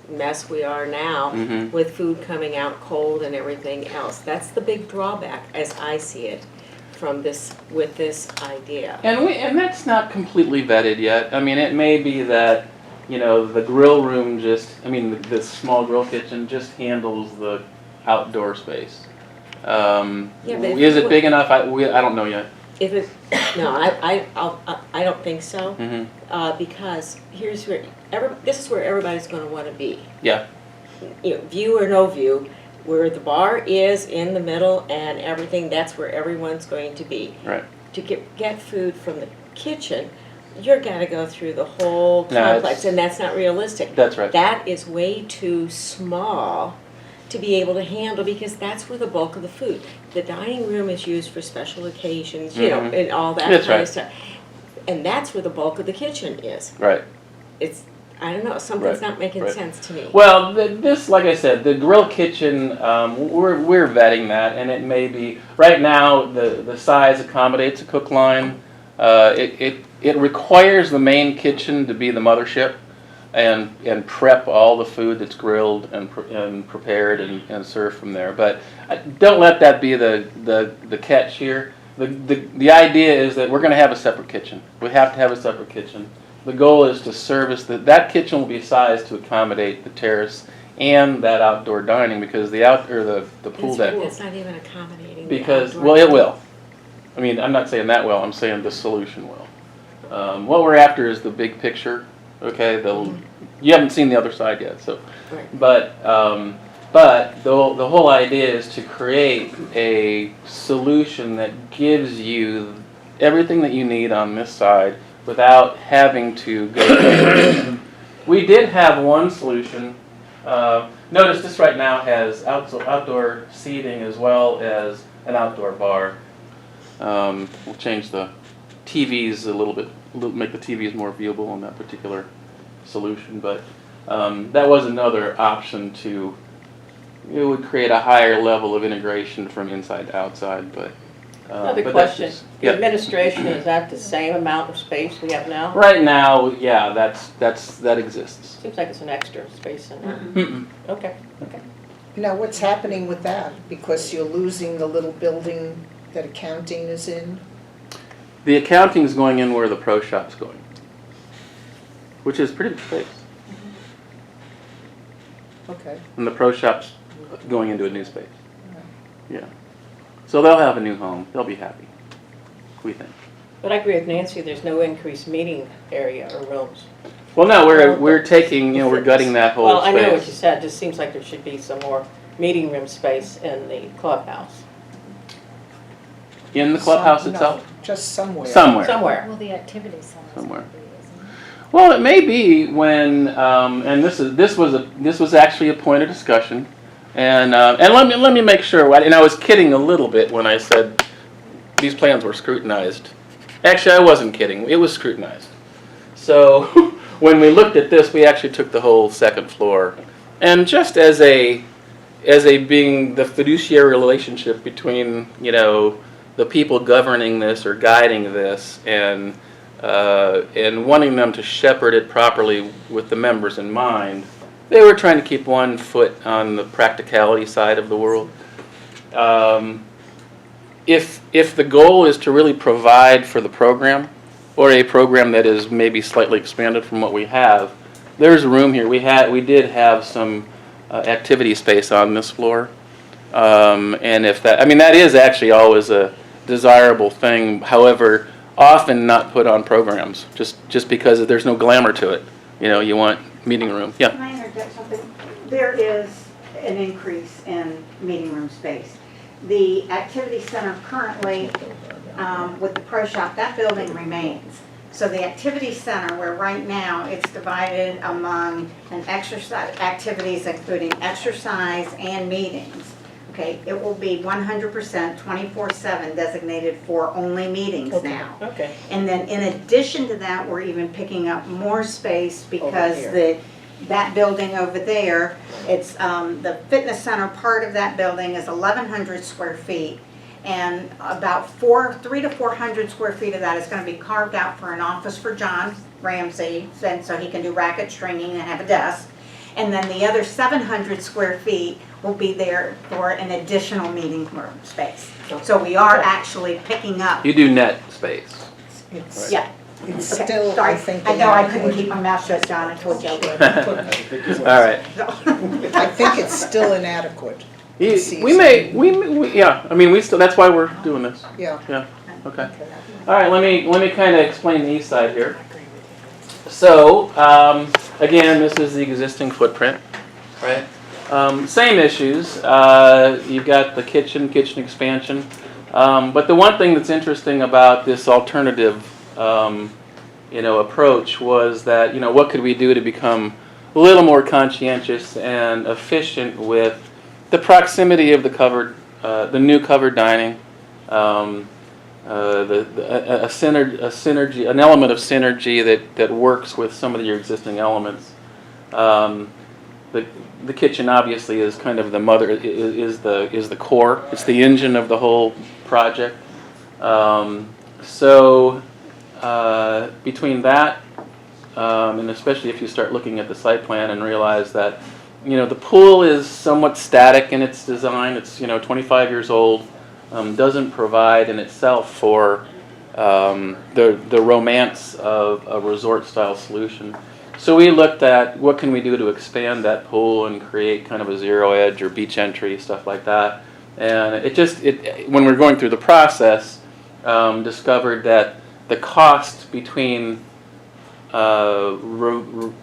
mess we are now Mhm. with food coming out cold and everything else. That's the big drawback, as I see it, from this, with this idea. And that's not completely vetted yet. I mean, it may be that, the grill room this small grill kitchen just handles the outdoor space. Yeah, but if Is you it would- big enough? I don't know yet. If it, no, I don't think so. Mm-hmm. Because here's where, this is where everybody's gonna wanna be. Yeah. View or no view, where the bar is in the middle and everything, that's where everyone's going to be. Right. To get food from the kitchen, you're gonna go through the whole No, complex, and that's not realistic. That's right. That is way too small to be able to handle, because that's where the bulk of the food. The dining room is used for special occasions, Mhm. and all that That's kind right. of stuff. And that's where the bulk of the kitchen is. Right. It's, I don't know, something's Right, not making right. sense to me. Well, this, like I said, the grill kitchen, we're vetting that, and it may be right now the size accommodates a cook line. It requires the main kitchen to be the mothership, and prep all the food that's grilled and prepared and served from there. But don't let that be the catch here. The idea is that we're going to have a separate kitchen. We have to have a separate kitchen. The goal is to service that kitchen will be sized to accommodate the terrace and that outdoor dining, because the pool deck. That's not even accommodating the Because outdoor it will. I mean, I'm not saying that will. I'm saying the solution will. What we're after is the big picture. Okay, you haven't seen the other side yet, so. Right. But the whole idea is to create a solution that gives you everything that you need on this side without having to go. We did have one solution. Notice this right now has outdoor seating as well as an outdoor bar. We'll change the TVs a little bit, make the TVs more viewable on that particular solution, but that was another option it would create a higher level of integration from inside to outside, but. Another but question, that's just- the yeah. administration, is that the same amount of space we have now? Right now, yeah, that exists. Seems like it's an extra space in there. Mm-mm. Okay. Now, what's happening with that? Because you're losing the little building that accounting is in? The accounting's going in where the pro shop's going, which is pretty big space. Okay. And the pro shop's going into a new space. Yeah. So they'll have a new home. They'll be happy, we think. But I agree with Nancy, there's no increased meeting area or rooms. Well, no, we're taking, we're gutting that whole Well, space. I know what you said, it just seems like there should be some more meeting room space in the clubhouse. In the clubhouse No, itself? just somewhere. Somewhere. Somewhere. Well, the activity center. Somewhere. Well, it may be when, and this was actually a point of discussion, and let me make sure. And I was kidding a little bit when I said these plans were scrutinized. Actually, I wasn't kidding. It was scrutinized. So when we looked at this, we actually took the whole second floor, and just as a being the fiduciary relationship between the people governing this or guiding this and wanting them to shepherd it properly with the members in mind, they were trying to keep one foot on the practicality side of the world. If the goal is to really provide for the program, or a program that is maybe slightly expanded from what we have, there's room here. We did have some activity space on this floor, and if that, that is actually always a desirable thing. However, often not put on programs just because there's no glamour to it. You want meeting room. Yeah. Can I interject something? There is an increase in meeting room space. The activity center currently, with the pro shop, that building remains. So the activity center, where right now it's divided among an exercise activities including exercise and meetings. Okay, it will be 100% 24/7 designated for only meetings now. Okay. And then in addition to that, we're even picking up more space because that building over there, it's the fitness center part of that building is 1,100 square feet. And about 300 to 400 square feet of that is going to be carved out for an office for John Ramsey, and so he can do racket stringing and have a desk. And then the other 700 square feet will be there for an additional meeting room space. So we are actually picking up. You do net space. It's, Yeah. it's Okay, still, sorry. I think. I know I couldn't keep my mouth shut, John. I told you I would. All right. I think it's still inadequate. We still, that's why we're doing this. Yeah. Yeah, okay. All right, let me kind of explain the east side here. So, again, this is the existing footprint, right? Same issues. You've got the kitchen expansion. But the one thing that's interesting about this alternative, approach was that, what could we do to become a little more conscientious and efficient with the proximity of the new covered dining, synergy, an element of synergy that works with some of your existing elements. The kitchen obviously is kind of the mother, is the core. It's the engine of the whole project. So between that, and especially if you start looking at the site plan and realize that the pool is somewhat static in its design. It's 25 years old. Doesn't provide in itself for the romance of a resort-style solution. So we looked at what can we do to expand that pool and create kind of a zero edge or beach entry, stuff like that. And when we're going through the process, discovered that the cost between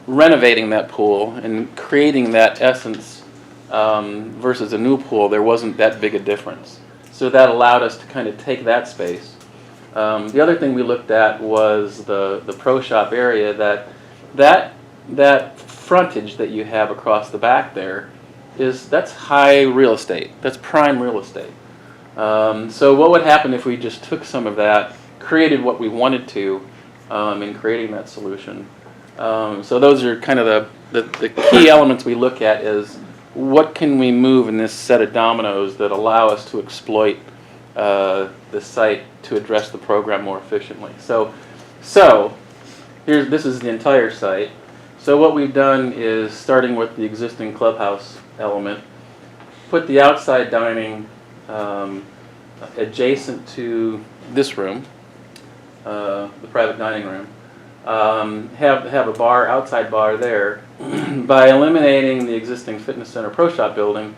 renovating that pool and creating that essence versus a new pool, there wasn't that big a difference. So that allowed us to kind of take that space. The other thing we looked at was the pro shop area. That frontage that you have across the back there that's high real estate. That's prime real estate. So what would happen if we just took some of that, created what we wanted to, in creating that solution? So those are kind of the key elements we look at is what can we move in this set of dominoes that allow us to exploit the site to address the program more efficiently. So this is the entire site. So what we've done is, starting with the existing clubhouse element, put the outside dining adjacent to this room, the private dining room. Have a bar, outside bar there. By eliminating the existing fitness center pro shop building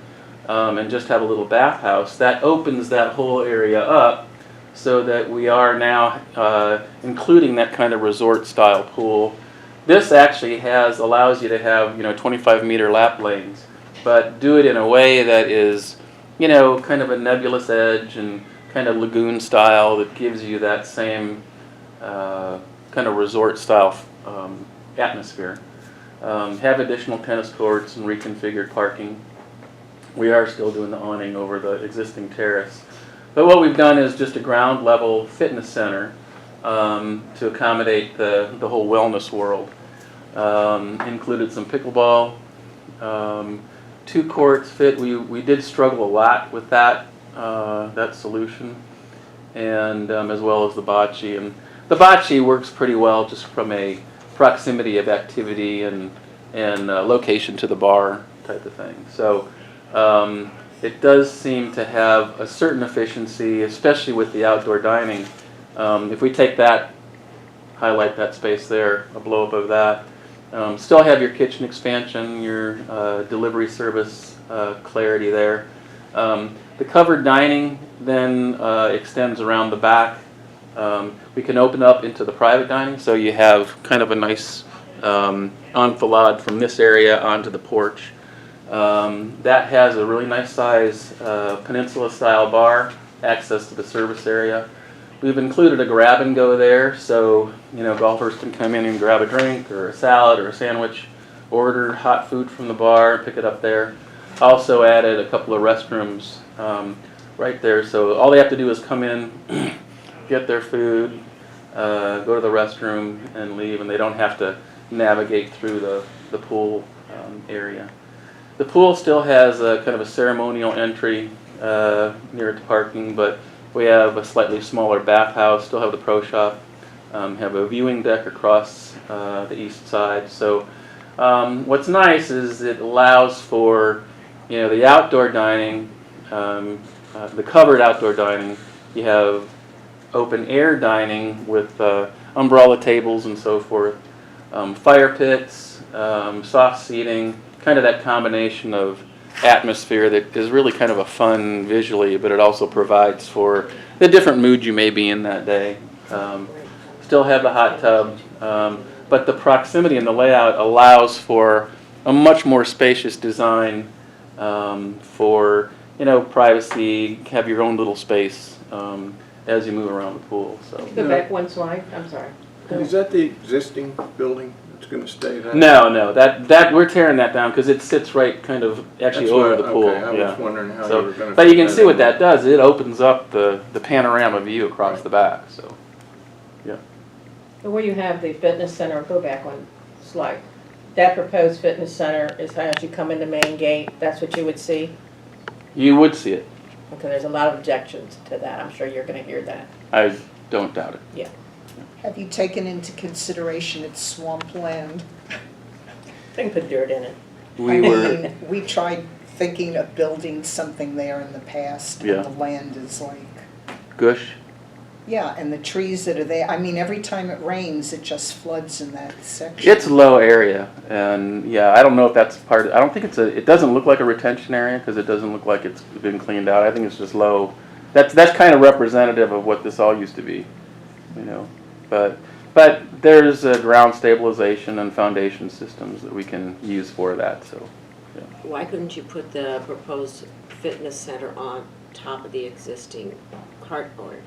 and just have a little bathhouse, that opens that whole area up so that we are now including that kind of resort style pool. This actually allows you to have 25-meter lap lanes, but do it in a way that is kind of a nebulous edge and kind of lagoon style that gives you that same kind of resort style atmosphere. Have additional tennis courts and reconfigured parking. We are still doing the awning over the existing terrace. But what we've done is just a ground level fitness center to accommodate the whole wellness world. Included some pickleball, 2 courts fit. We did struggle a lot with that solution, and as well as the bocce. And the bocce works pretty well just from a proximity of activity and location to the bar type of thing. So it does seem to have a certain efficiency, especially with the outdoor dining. If we take that, highlight that space there, a blow up of that. Still have your kitchen expansion, your delivery service clarity there. The covered dining then extends around the back. We can open up into the private dining, so you have kind of a nice enfilade from this area onto the porch. That has a really nice size peninsula style bar, access to the service area. We've included a grab and go there, so golfers can come in and grab a drink or a salad or a sandwich, order hot food from the bar, pick it up there. Also added a couple of restrooms right there, so all they have to do is come in, get their food, go to the restroom and leave, and they don't have to navigate through the pool area. The pool still has a kind of a ceremonial entry near to parking, but we have a slightly smaller bathhouse, still have the pro shop, have a viewing deck across the east side. So what's nice is it allows for the outdoor dining, the covered outdoor dining. You have open air dining with umbrella tables and so forth, fire pits, soft seating, kind of that combination of atmosphere that is really kind of a fun visually, but it also provides for the different mood you may be in that day. Still have the hot tub, but the proximity and the layout allows for a much more spacious design for privacy, have your own little space as you move around the pool. So Go back one slide, I'm sorry. Is that the existing building that's going to stay there? No, that we're tearing that down because it sits right kind of actually That's over what the pool. Okay, I was wondering how you were going to. But you can see what that does. It opens up the panorama view across the back. So, yeah. And where you have the fitness center, go back one slide. That proposed fitness center is as you come in the main gate, that's what you would see? You would see it. Okay, there's a lot of objections to that. I'm sure you're going to hear that. I don't doubt it. Yeah. Have you taken into consideration it's swampland? They can put dirt in it. We tried thinking of building something there in the past, Yeah. and the land is like, Gush. yeah, and the trees that are there, every time it rains, it just floods in that section. It's a low area, and yeah, I don't know if that's part of, I don't think it doesn't look like a retention area because it doesn't look like it's been cleaned out. I think it's just low. That's kind of representative of what this all used to be, But there's ground stabilization and foundation systems that we can use for that, so. Yeah. Why couldn't you put the proposed fitness center on top of the existing cardboard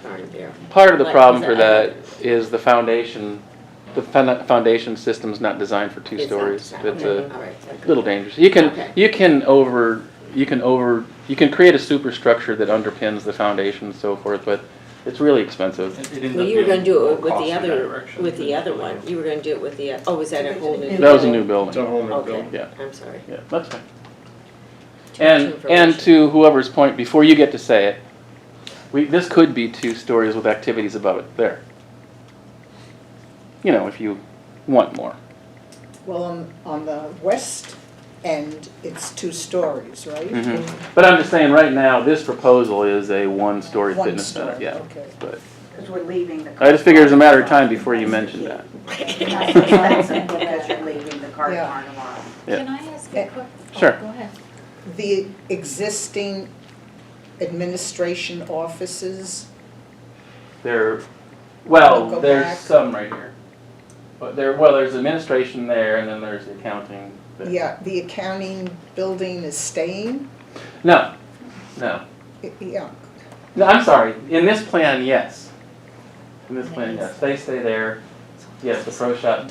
barn there? Part of the Like, problem is for that is the foundation. The foundation system's not designed for 2 It's not stories. designed, It's okay, a all right, okay. little dangerous. You can Okay. you can create a superstructure that underpins the foundation and so forth, but it's really expensive. Well, you were gonna do it with the other one. You were gonna do it with the, was that a whole new? That was a new building. It's a whole new Okay, building. Yeah. I'm sorry. Yeah, that's fine. Too much And information. to whoever's point, before you get to say it, this could be 2 stories with activities above it there. If you want more. Well, on the west end, it's 2 stories, right? Mhm. But I'm just saying, right now, this proposal is a 1-story One fitness center. story, Yeah. okay. But Because we're leaving the. I just figure it's a matter of time before you mention that. Because you're leaving the cart Yeah. barn tomorrow. Yeah. Can I ask a quick? Sure. Go ahead. The existing administration offices, There's We'll go back. some right here. But there's administration there, and then there's the accounting there. yeah, the accounting building is staying? No. Yeah, No, I'm sorry. In this plan, yes. In this plan, yes. They stay there. Yes, the pro shop.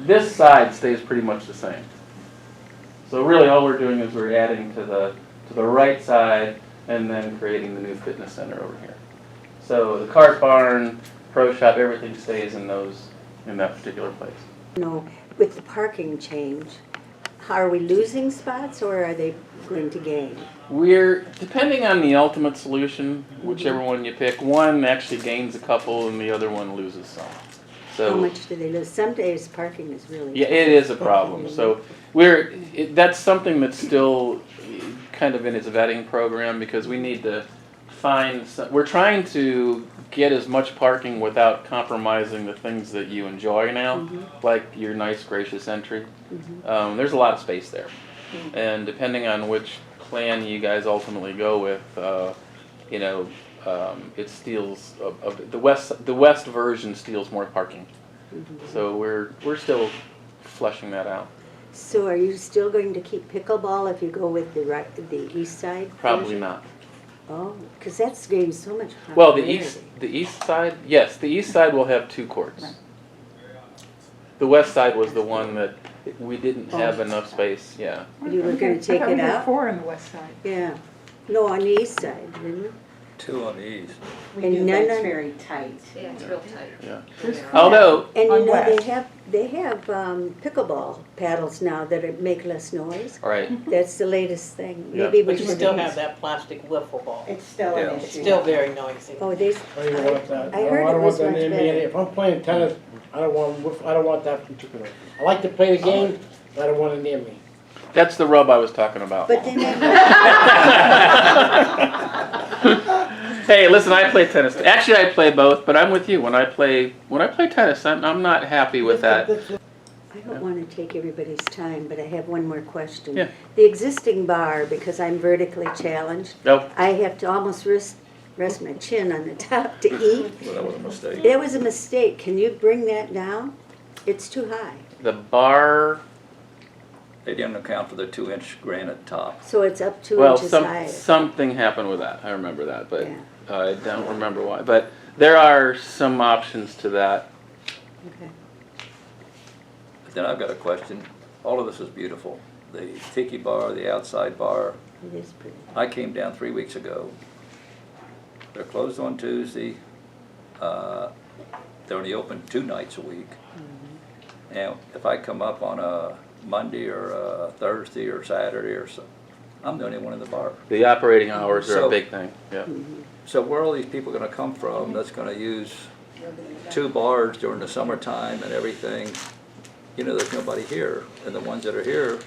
This side stays pretty much the same. So really all we're doing is we're adding to the right side and then creating the new fitness center over here. So the cart barn, pro shop, everything stays in that particular place. You know, with the parking change, are we losing spots or are they going to gain? We're, depending on the ultimate solution, whichever one you pick, one actually gains a couple and the other one loses some. So, How much do they lose? Some days parking is really. yeah, it is a problem. So that's something that's still kind of in its vetting program because we need to find, we're trying to get as much parking without compromising the things that you enjoy now, like your nice gracious entry. There's a lot of space there. And depending on which plan you guys ultimately go with, it steals, the west version steals more parking. So we're still fleshing that out. So are you still going to keep pickleball if you go with the east side? Probably version? not. Oh, because that's gained so much Well, popularity. the east side, yes, the east side will have 2 courts. The west side was the one that we didn't have enough space, yeah. You were going to take it out? 4 on the west side. Yeah. No, on the east side, didn't you? 2 on the east. We And do, none but it's of- very tight. Yeah, it's real tight. Yeah. There's Although, And you On know, west. they have pickleball paddles now that make less noise. right, That's the latest thing. Yeah. Maybe we But you should. still have that plastic wiffle ball. It's still Yeah. an It's issue. still very noisy. Oh, they, I don't want that. I heard I it don't was want that much in me. better. If I'm playing tennis, I don't want that particular. I like to play the game, but I don't want it near me. that's the rub I was talking about. But then Hey, listen, I play tennis. Actually, I play both, but I'm with you. When I play tennis, I'm not happy with that. I don't want to take everybody's time, but I have one more question. Yeah. The existing bar, because I'm vertically challenged, Nope. I have to almost rest my chin on the top to eat. Well, that was a mistake. That was a mistake. Can you bring that down? It's too high. The bar, They didn't account for the 2-inch granite top. So it's up 2 well, inches higher. something happened with that. I remember that, but Yeah. I don't remember why. But there are some options to that. Okay. But then I've got a question. All of this is beautiful. The tiki bar, the outside bar. It is pretty. I came down 3 weeks ago. They're closed on Tuesday. They're only open 2 nights a week. Now, if I come up on a Monday or a Thursday or Saturday or so, I'm the only one in the bar. The operating hours are a So- big thing. Yeah. So where are all these people gonna come from that's gonna use 2 bars during the summertime and everything? You know, there's nobody here, and the ones that are here,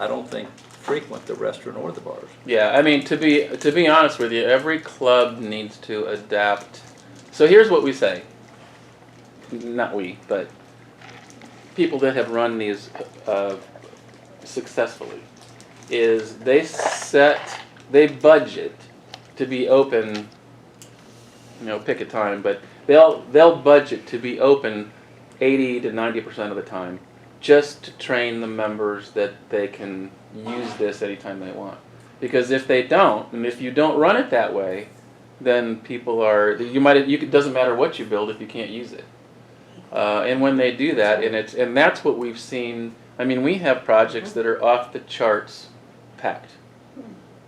I don't think frequent the restaurant or the bars. Yeah, I mean, to be honest with you, every club needs to adapt. So here's what we say. Not we, but people that have run these successfully, is they budget to be open, pick a time, but they'll budget to be open 80 to 90% of the time, just to train the members that they can use this anytime they want. Because if they don't, and if you don't run it that way, then people it doesn't matter what you build if you can't use it. And when they do that, and that's what we've seen. I mean, we have projects that are off the charts packed.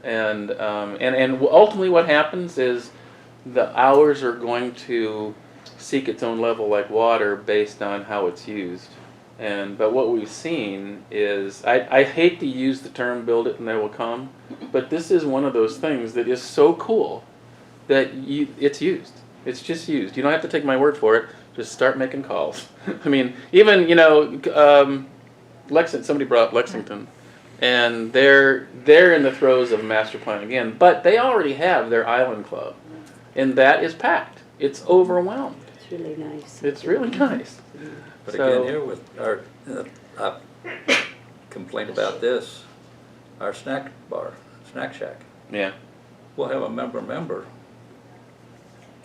And ultimately what happens is the hours are going to seek its own level like water based on how it's used. But what we've seen is, I hate to use the term build it and they will come, but this is one of those things that is so cool that it's used. It's just used. You don't have to take my word for it. Just start making calls. I mean, even, somebody brought up Lexington, and they're in the throes of master plan again, but they already have their island club, and that is packed. It's overwhelmed. It's really nice. It's really nice. But So- again, here with our, I complained about this, our snack bar, snack shack. Yeah. We'll have a member.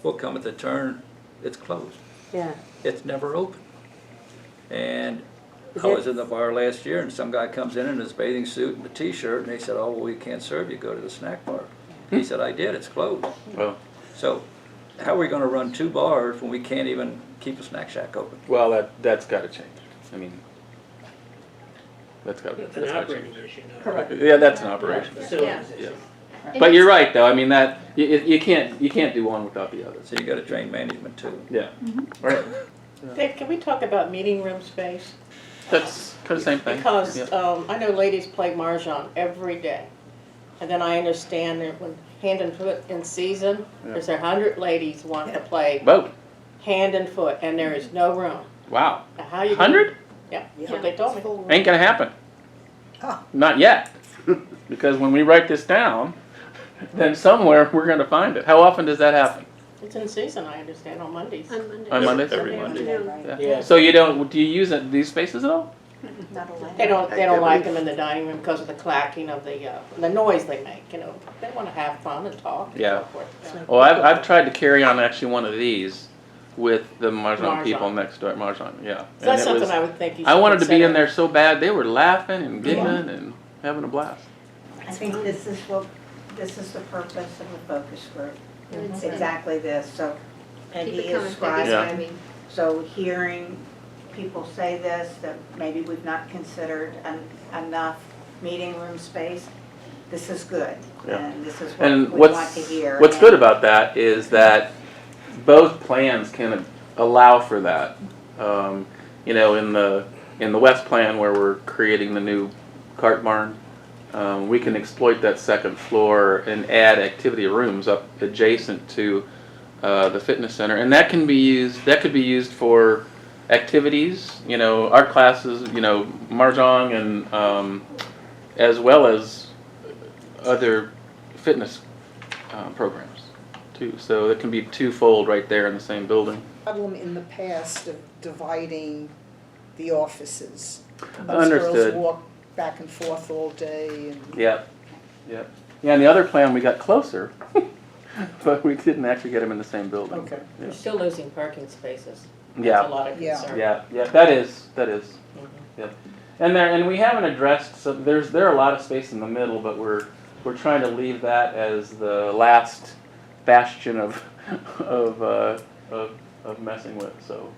We'll come at the turn, it's closed. Yeah. It's never open. And Is I it- was in the bar last year and some guy comes in his bathing suit and a t-shirt and they said, oh, well, we can't serve you, go to the snack bar. He said, I did, it's closed. Well, So how are we gonna run 2 bars when we can't even keep a snack shack open? Well, that's gotta change. I mean, that's gotta It's an change. operating issue, not. Correct. Yeah, that's an operation. Facilities Yeah. issue. But you're right, though. I mean, that you can't do one without the other. So you gotta train management too. Yeah. Right. Dave, can we talk about meeting room space? That's kind of the same thing. Because Yeah. I know ladies play mahjong every day. And then I understand that when hand and foot in season, Yeah. there's 100 ladies want to play Both. hand and foot, and there is no room. Wow. Now, how you? 100? Yeah, that's what they told me. Ain't gonna happen. Ah. Not yet. Because when we write this down, then somewhere we're gonna find it. How often does that happen? It's in season, I understand, on Mondays. On Mondays? Every Monday. Yeah. Yeah. So you don't? Do you use these spaces at all? They don't like them in the dining room because of the clacking of the noise they make, you know. They want to have fun and talk and Yeah. so forth. Yeah. Well, I've tried to carry on actually one of these with the mahjong people Mahjong. next door. Mahjong, yeah. So that's And it something was- I would think you should I wanted to be in consider. there so bad. They were laughing and giggling and having a blast. I think this is the purpose of the focus group. It's Exactly this, so Keep Peggy it is coming, Peggy's scribing. timing. So hearing people say this, that maybe we've not considered enough meeting room space, this is good. Yeah. And this is what And we want to hear. what's good about that is that both plans can allow for that. You know, in the west plan where we're creating the new cart barn, we can exploit that second floor and add activity rooms up adjacent to the fitness center, and that can be used. That could be used for activities. You know, art classes. You know, mahjong and as well as other fitness programs too. So it can be twofold right there in the same building. Problem in the past of dividing the offices. Most Understood. girls walk back and forth all day and. Yeah, yeah, yeah. And the other plan, we got closer, but we didn't actually get them in the same building. Okay. Yeah. You're still losing parking spaces. Yeah. That's a lot of Yeah. concern. Yeah, yeah. That is. Mhm. Yeah. And we haven't addressed. So there are a lot of space in the middle, but we're trying to leave that as the last bastion of of messing with. So.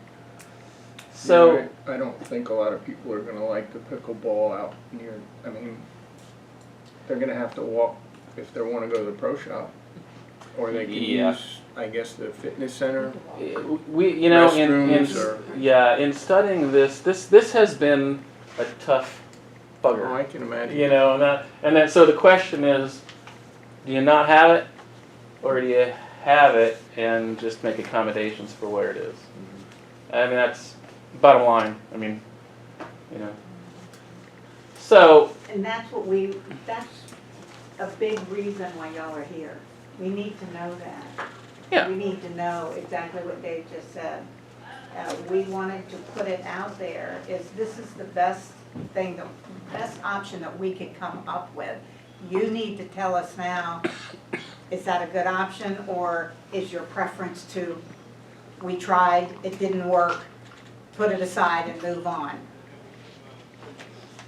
Yeah, I don't think a lot of people are gonna like the pickleball out near, I mean, they're gonna have to walk if they wanna go to the pro shop. Or they can Yeah. use, I guess, the fitness center. We, you know, Restrooms or- in studying this has been a tough Oh, bugger. I can imagine. You know, and then so the question is, do you not have it, or do you have it and just make accommodations for where it is? I mean, that's bottom line. I mean, you know. So And that's a big reason why y'all are here. We need to know that. Yeah. We need to know exactly what Dave just said. We wanted to put it out there, this is the best thing, the best option that we could come up with. You need to tell us now, is that a good option, or is your preference to, we tried, it didn't work, put it aside and move on?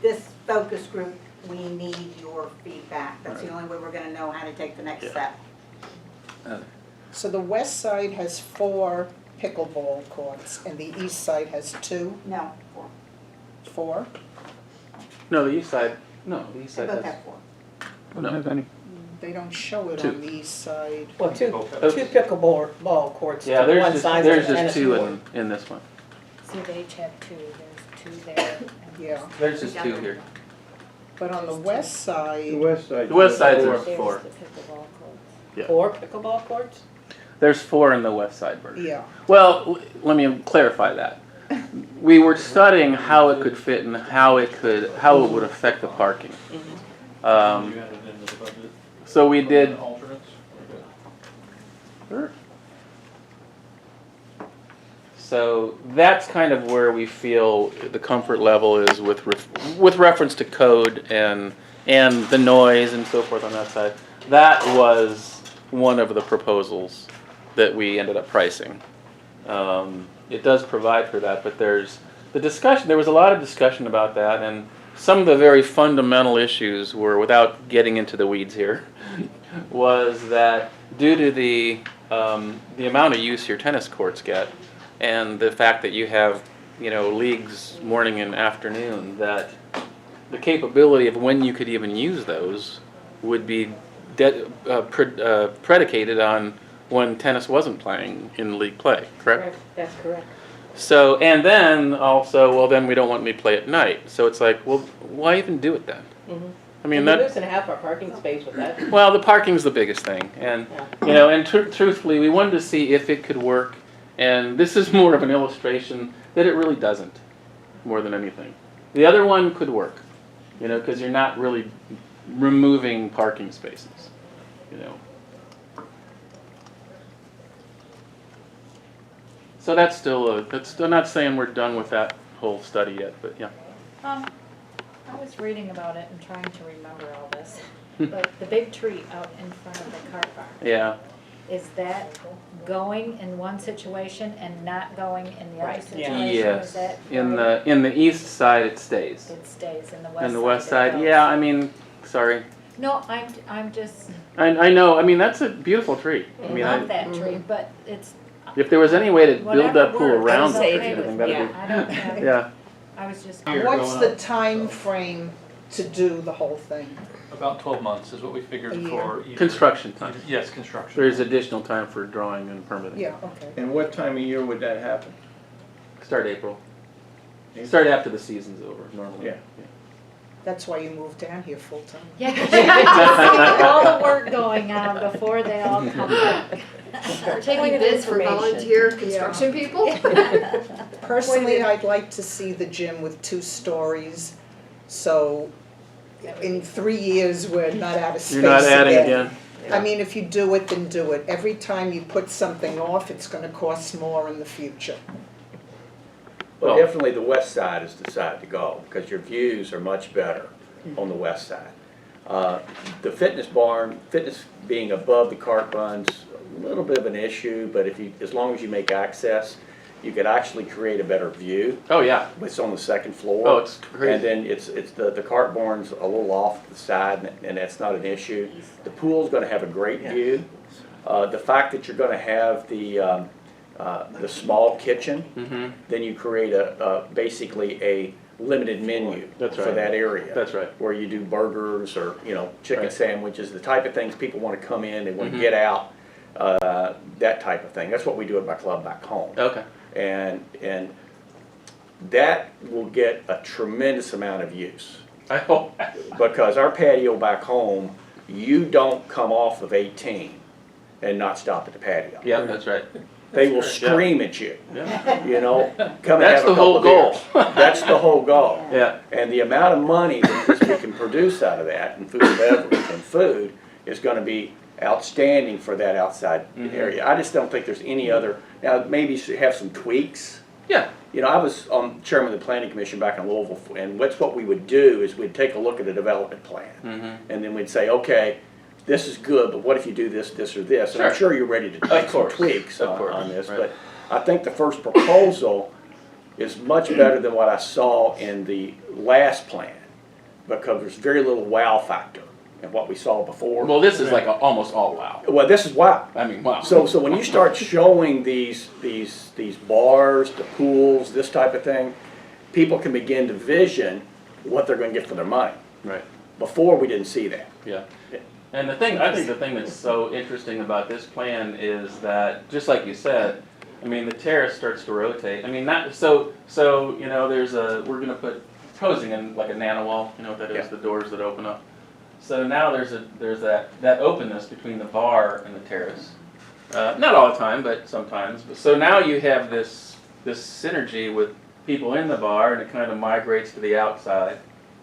This focus group, we need your feedback. That's the only way we're gonna know how to take the next step. So the west side has 4 pickleball courts and the east side has 2, No, 4? no, the east side. No, the east they side both has. have 4. Don't have any. They don't show it 2. on the east side. Well, two pickleball courts. Yeah, to there's one just side of there's the just tennis 2 court. in this one. So they each have 2, there's 2 there. and Yeah, There's just 2 here. but on the west The side, west side. The west side's Four. there's 4. There's the pickleball courts. Yeah. 4 pickleball courts? There's 4 in the west side version. yeah. Well, let me clarify that. We were studying how it could fit and how it would affect the parking. So we did. Sure. So that's kind of where we feel the comfort level is with reference to code and the noise and so forth on that side. That was one of the proposals that we ended up pricing. It does provide for that, but there's the discussion. There was a lot of discussion about that, and some of the very fundamental issues were, without getting into the weeds here, was that due to the amount of use your tennis courts get, and the fact that you have, you know, leagues morning and afternoon, that the capability of when you could even use those would be predicated on when tennis wasn't playing in league play, correct? That's correct. So, and then also, well, then we don't want me to play at night. So it's like, well, why even do it then? I mean, We're that, losing half our parking space with that. well, the parking's the biggest thing. And, you know, and truthfully, we wanted to see if it could work. And this is more of an illustration that it really doesn't, more than anything. The other one could work, you know, because you're not really removing parking spaces, you know. So that's still I'm not saying we're done with that whole study yet, but yeah. I was reading about it and trying to remember all this, but the big tree out in front of the cart barn. Yeah. Is that going in one situation and not going in the other Right. situation? Is Yes. that In the east side it stays. it stays in the west side? In the west it side, goes? yeah, I mean, sorry. No, I'm just, I know, I mean, that's a beautiful tree. I mean, love that tree, but it's, if there was any way to build that pool whatever works, around I'm it, okay I with think it. that'd Yeah, I don't have, be, yeah. I was just. What's the time frame to do the whole thing? About 12 months is what we figured A year. for. either- Construction time. Yes, construction. There's additional time for drawing and permitting. Yeah, okay. And what time of year would that happen? Start April. Start after the season's over, normally. Yeah. That's why you moved down here full-time. Yeah, 'cause you get to see all the work going on before they all come back. We're taking bids for volunteer construction people? Personally, I'd like to see the gym with 2 stories, so in 3 years, we're not out of space You're not adding again. I mean, if you do it, then do it. Every time you put something off, it's gonna cost more in the future. Well, definitely the west side is the side to go, because your views are much better on the west side. The fitness barn, fitness being above the cart runs, a little bit of an issue, but if you, as long as you make access, you could actually create a better view. Oh, yeah. It's on the second floor. Oh, it's crazy. And then it's the cart barn's a little off to the side, and that's not an issue. The pool's gonna have a great view. The fact that you're gonna have the small kitchen, then you create basically a limited menu for that area. That's right. Where you do burgers or, you know, chicken Right. sandwiches, the type of things people want to come in, they want to get out, that type of thing. That's what we do at my club back home. Okay. And that will get a tremendous amount of use. I hope. Because our patio back home, you don't come off of 18 and not stop at the patio. Yeah, that's right. They will scream at you, Yeah. you know, come and That's have a the whole couple of goal. beers. That's the whole goal. Yeah. And the amount of money that we can produce out of that, and food and beverage and food, is gonna be outstanding for that outside area. I just don't think there's any other, now maybe have some tweaks. Yeah. You know, I was chairman of the planning commission back in Louisville, and that's what we would do, is we'd take a look at a development plan. And then we'd say, okay, this is good, but what if you do this, this, or this? And I'm Sure. sure you're ready to make some course. tweaks Of on course. this, Right. but I think the first proposal is much better than what I saw in the last plan, because there's very little wow factor in what we saw before. Well, this is like almost all wow. Well, this is wow. I mean, wow. So when you start showing these bars, the pools, this type of thing, people can begin to vision what they're going to get for their money. Right. Before, we didn't see that. Yeah. And I think the thing that's so interesting about this plan is that, just like you said, I mean, the terrace starts to rotate. I mean, not so you know, we're going to proposing in like a nano wall. You know what that is? Yeah. The doors that open up. So now there's that openness between the bar and the terrace. Not all the time, but sometimes. So now you have this synergy with people in the bar, and it kind of migrates to the outside.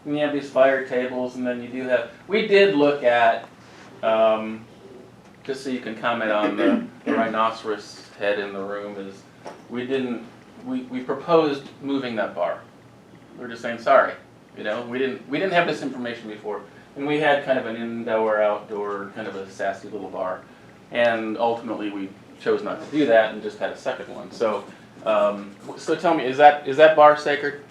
And you have these fire tables, and then you do have. We did look at, just so you can comment on the rhinoceros head in the room, is we proposed moving that bar. We were just saying sorry, you know, we didn't have this information before. And we had kind of an indoor-outdoor, kind of a sassy little bar. And ultimately, we chose not to do that and just had a second one. So, so tell me, is that bar sacred?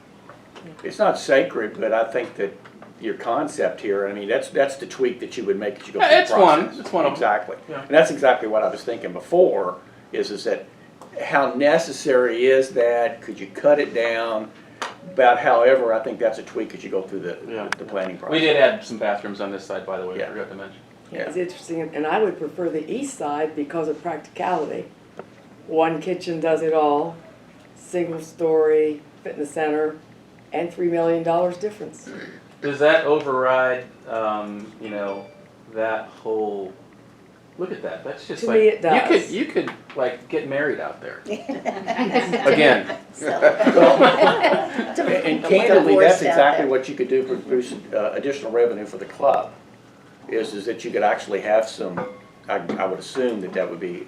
it's not sacred, but I think that your concept here, I mean, that's the tweak that you would make as you go through the It's one. process. It's one of them. Exactly. Yeah. And that's exactly what I was thinking before, is that how necessary is that? Could you cut it down? About however, I think that's a tweak as you go through the planning process. We did add some bathrooms on this side, by the way, I forgot to mention. Yeah, it's interesting, and I would prefer the east side because of practicality. One kitchen does it all, single story, fitness center, and $3 million difference. Does that override, that whole, look at that, that's just To like, me, it does. you could like get married out there. Again. And candidly, that's exactly what you could do for produce additional revenue for the club, is that you could actually have some, I would assume that would be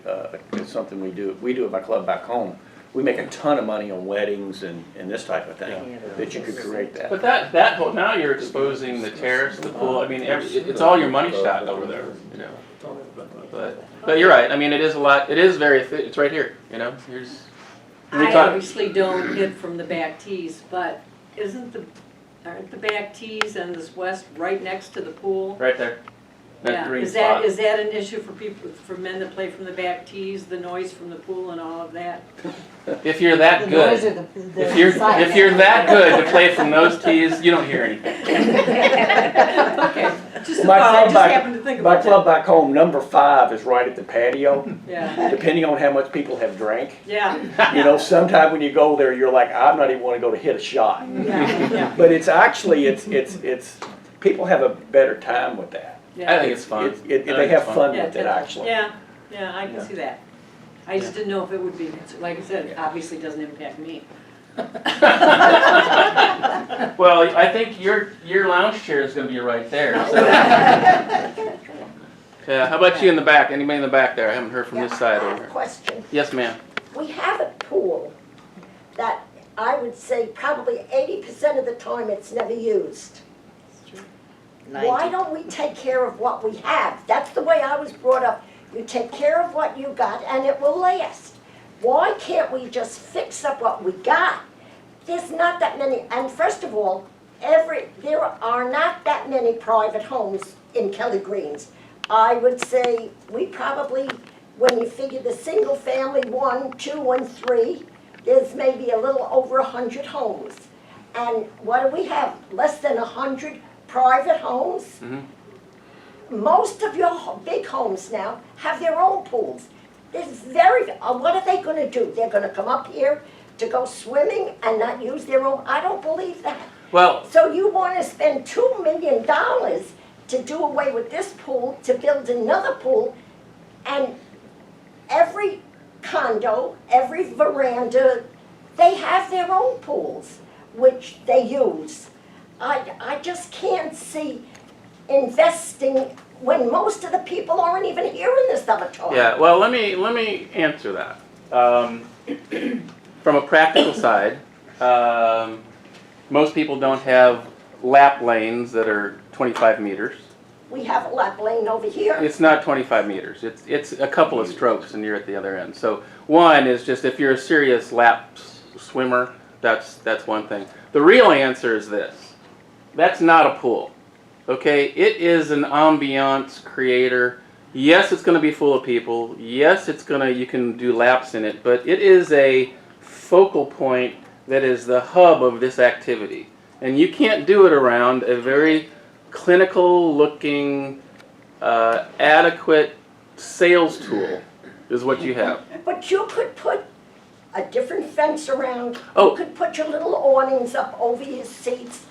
something we do at my club back home. We make a ton of money on weddings and this type of thing, that you could create that. But that whole, now you're exposing the terrace, the pool, I mean, it's all your money shot over there, you know. But you're right, I mean, it is a lot, it is very, it's right here, you know, here's. I obviously don't hit from the back tees, but aren't the back tees and this west right next to the pool? Right there. That Yeah, green is spot. that an issue for people, for men that play from the back tees, the noise from the pool and all of that? If you're that good, if you're that good to play from those tees, you don't hear anything. Okay, just a thought, I just happened to think My about club that. back home, number 5 is right at the patio. Yeah. Depending on how much people have drank. Yeah. You know, sometime when you go there, you're like, I'm not even want to go to hit a shot. Yeah. But it's actually, it's people have a better time with that. I think it's fun. They have fun with it, actually. Yeah, I can see that. I just didn't know if it would be, like I said, it obviously doesn't impact me. Well, I think your lounge chair is gonna be right there, so. Yeah, how about you in the back? Anybody in the back there? I haven't heard from this side over here. Question. Yes, ma'am. We have a pool that I would say probably 80% of the time it's never used. Why don't we take care of what we have? That's the way I was brought up. You take care of what you got and it will last. Why can't we just fix up what we got? There's not that many, and first of all, there are not that many private homes in Kelly Greens. I would say we probably, when you figure the single family 1, 2, and 3, there's maybe a little over 100 homes. And what do we have? Less than 100 private homes? Mm-hmm. Most of your big homes now have their own pools. What are they going to do? They're going to come up here to go swimming and not use their own? I don't believe that. Well, so you want to spend $2 million to do away with this pool, to build another pool, and every condo, every veranda, they have their own pools, which they use. I just can't see investing when most of the people aren't even here in the summertime. Yeah, well, let me answer that. From a practical side, most people don't have lap lanes that are 25 meters. We have a lap lane over here. It's not 25 meters. It's a couple of strokes and you're at the other end. So one is just if you're a serious lap swimmer, that's one thing. The real answer is this. That's not a pool. Okay, it is an ambiance creator. Yes, it's going to be full of people. Yes, you can do laps in it, but it is a focal point that is the hub of this activity. And you can't do it around a very clinical looking, adequate sales tool is what you have. But you could put a different fence around. Oh. You could put your little awnings up over your seats.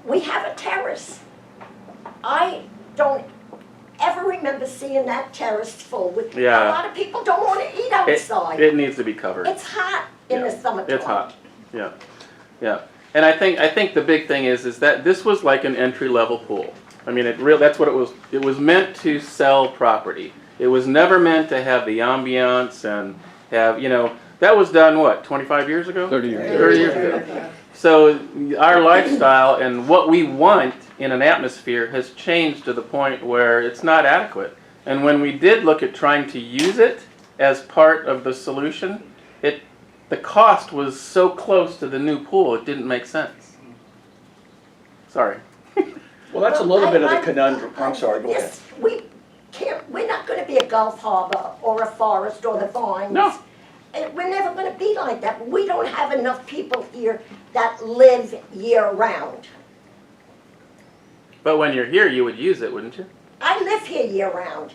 We have a terrace. I don't ever remember seeing that terrace full with a lot of people don't want to eat outside. It needs to be covered. It's hot in the summertime. It's hot. Yeah. Yeah. And I think the big thing is that this was like an entry-level pool. I mean, that's what it was. It was meant to sell property. It was never meant to have the ambiance and have, that was done, what, 25 years ago? 30 years. 30 years ago. So our lifestyle and what we want in an atmosphere has changed to the point where it's not adequate. And when we did look at trying to use it as part of the solution, the cost was so close to the new pool, it didn't make sense. Sorry. Well, that's a little bit of the conundrum. I'm sorry, go ahead. We're not gonna be a Gulf Harbor or a Forest or the Vines. No. We're never gonna be like that. We don't have enough people here that live year-round. But when you're here, you would use it, wouldn't you? I live here year-round.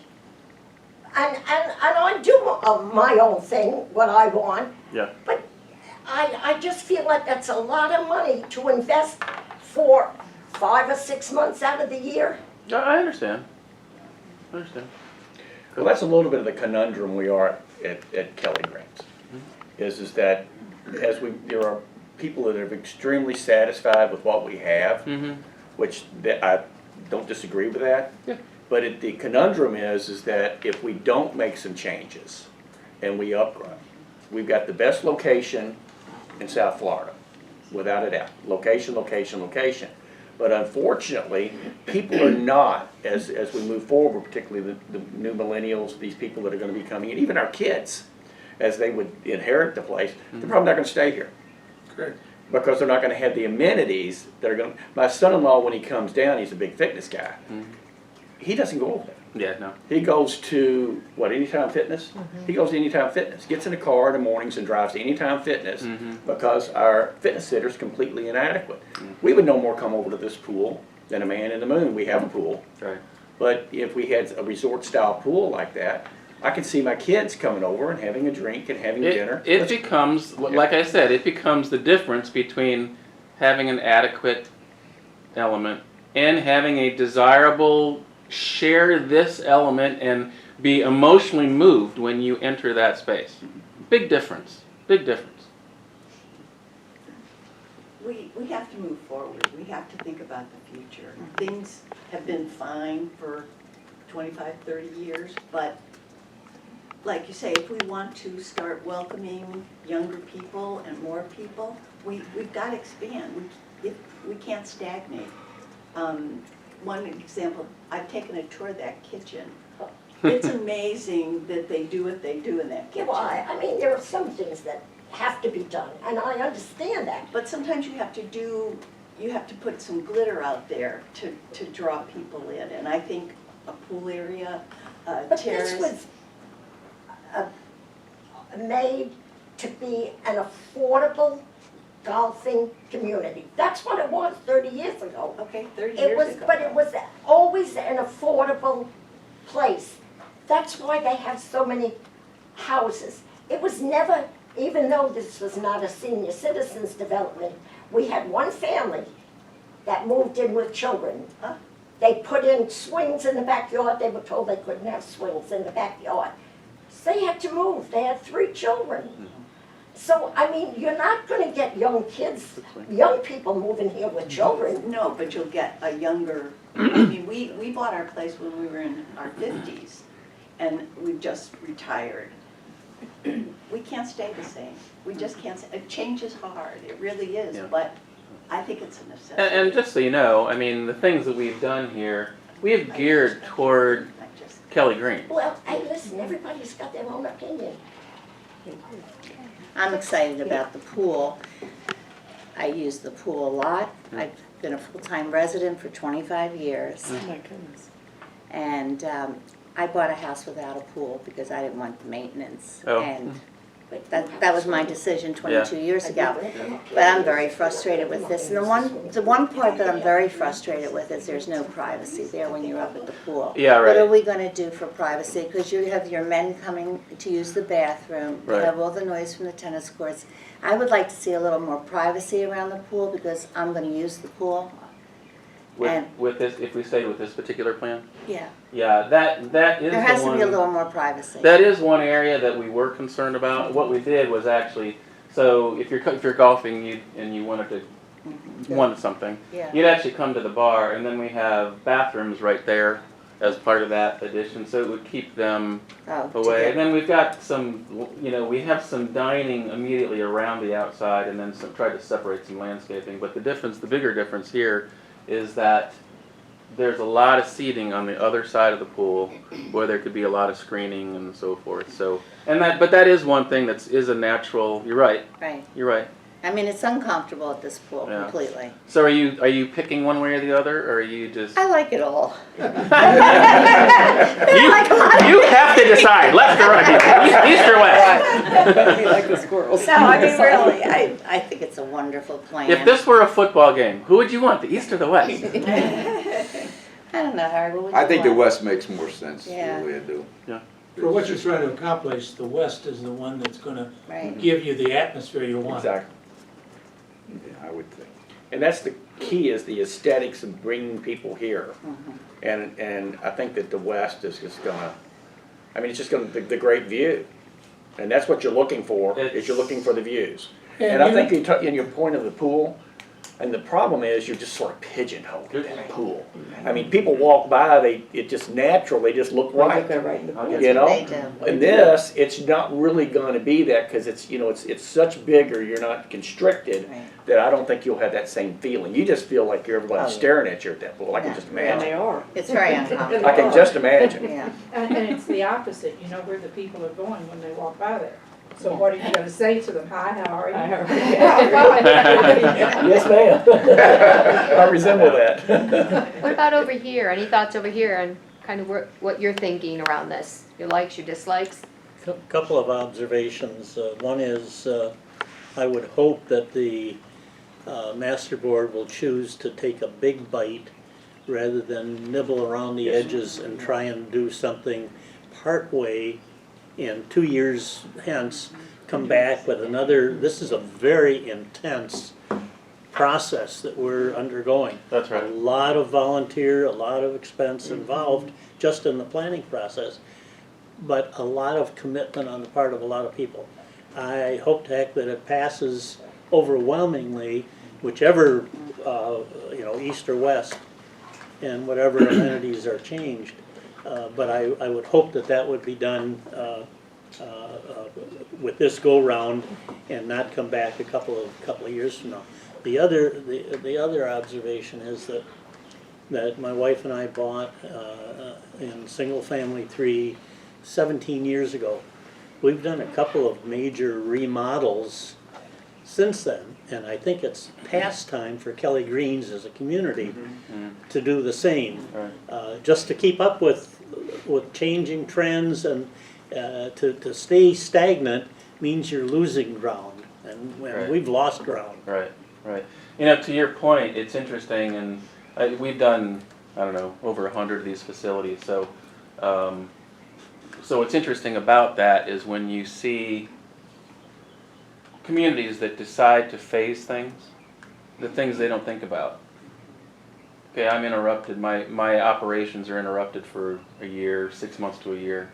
And I do my own thing, what I want. Yeah. But I just feel like that's a lot of money to invest for 5 or 6 months out of the year. I understand. I understand. Well, that's a little bit of the conundrum we are at Kelly Grants. Is that there are people that are extremely satisfied with what we have, which I don't disagree with that. Yeah. But the conundrum is that if we don't make some changes and we upgrade, we've got the best location in South Florida, without a doubt. Location, location, location. But unfortunately, people are not, as we move forward, particularly the new millennials, these people that are going to be coming in, even our kids, as they would inherit the place, they're probably not going to stay here. Correct. Because they're not going to have the amenities that are going to. My son-in-law, when he comes down, he's a big fitness guy. He doesn't go over there. Yeah, no. He goes to, Anytime Fitness? He goes to Anytime Fitness, gets in a car in the mornings and drives to Anytime Fitness because our fitness center is completely inadequate. We would no more come over to this pool than a man in the moon. We have a pool. Right. But if we had a resort-style pool like that, I can see my kids coming over and having a drink and having dinner. It becomes, like I said, it becomes the difference between having an adequate element and having a desirable share this element and be emotionally moved when you enter that space. Big difference. Big difference. We have to move forward. We have to think about the future. Things have been fine for 25, 30 years, but like you say, if we want to start welcoming younger people and more people, we've got to expand. We can't stagnate. One example, I've taken a tour of that kitchen. It's amazing that they do what they do in that kitchen. Well, I mean, there are some things that have to be done, and I understand that. But sometimes you have to put some glitter out there to draw people in, and I think a pool area, But terrace. this was made to be an affordable golfing community. That's what it was 30 years ago. Okay, 30 It years was, ago. but it was always an affordable place. That's why they have so many houses. It was never, even though this was not a senior citizens development, we had one family that moved in with children. They put in swings in the backyard. They were told they couldn't have swings in the backyard. So they had to move. They had 3 children. So, I mean, you're not going to get young kids, young people moving here with children. No, but you'll get a younger, I mean, we bought our place when we were in our 50s, and we've just retired. We can't stay the same. We just can't, change is hard, it really is, but I think it's a necessity. And just so you know, I mean, the things that we've done here, we have geared toward Kelly Green. Well, hey, listen, everybody's got their own opinion. I'm excited about the pool. I use the pool a lot. I've been a full-time resident for 25 years. Oh my goodness. And I bought a house without a pool because I didn't want the maintenance. Oh. And that was my decision 22 years ago. But I'm very frustrated with this. And the one part that I'm very frustrated with is there's no privacy there when you're up at the pool. Yeah, right. What are we going to do for privacy? Because you have your men coming to use the bathroom. Right. You have all the noise from the tennis courts. I would like to see a little more privacy around the pool because I'm going to use the pool. With this, if we stay with this particular plan? Yeah. Yeah, that is There has to be a little more privacy. That is one area that we were concerned about. What we did was actually, so if you're golfing and you wanted something, you'd actually come to the bar, and then we have bathrooms right there as part of that addition, so it would keep them away. And then we've got some, we have some dining immediately around the outside, and then try to separate some landscaping. But the bigger difference here is that there's a lot of seating on the other side of the pool where there could be a lot of screening and so forth. So, but that is one thing is a natural. You're right. Right. You're right. I mean, it's uncomfortable at this pool Yeah. completely. So are you picking one way or the other, or are you just? I like it all. You have to decide, left or right, east or west. You like the squirrels. No, I mean, really, I think it's a wonderful plan. If this were a football game, who would you want, the east or the west? I don't know, Harry, what would you I think the want? west makes more sense, the Yeah. way I do. Yeah. For what you're trying to accomplish, the west is the one that's gonna Right. give you the atmosphere you want. Exactly. Yeah, I would think. And that's the key, is the aesthetics of bringing people here. And I think that the west is just gonna, I mean, it's just gonna, the great view. And that's what you're looking for, is you're looking for the views. And I think in your point of the pool, and the problem is you're just sort of pigeonholed in that pool. I mean, people walk by, it just natural, they just look right. You know? They do. And this, it's not really gonna be that, cause it's, you know, it's such bigger, you're not constricted, that I don't think you'll have that same feeling. You just feel like everybody's staring at you at that pool, I can just And imagine. they are. It's very uncomfortable. I can just imagine. Yeah. And it's the opposite, you know where the people are going when they walk by there. So what are you gonna say to them? Hi, how are you? Yes, ma'am. I resemble that. What about over here? Any thoughts over here on kind of what you're thinking around this? Your likes, your dislikes? Couple of observations. One is, I would hope that the master board will choose to take a big bite rather than nibble around the edges and try and do something partway in 2 years hence, come back with another. This is a very intense process that we're undergoing. That's right. A lot of volunteer, a lot of expense involved just in the planning process, but a lot of commitment on the part of a lot of people. I hope to heck that it passes overwhelmingly, whichever, you know, east or west, and whatever amenities are changed. But I would hope that that would be done with this go-round and not come back a couple of years from now. The other observation is that my wife and I bought in single family 3 17 years ago. We've done a couple of major remodels since then, and I think it's past time for Kelly Greens as a community to do the same, just to keep up with changing trends, and to stay stagnant means you're losing ground, and we've lost ground. Right, right. You know, to your point, it's interesting, and we've done, I don't know, over 100 of these facilities. So, so what's interesting about that is when you see communities that decide to phase things, the things they don't think about. Okay, I'm interrupted, my operations are interrupted for a year, 6 months to a year,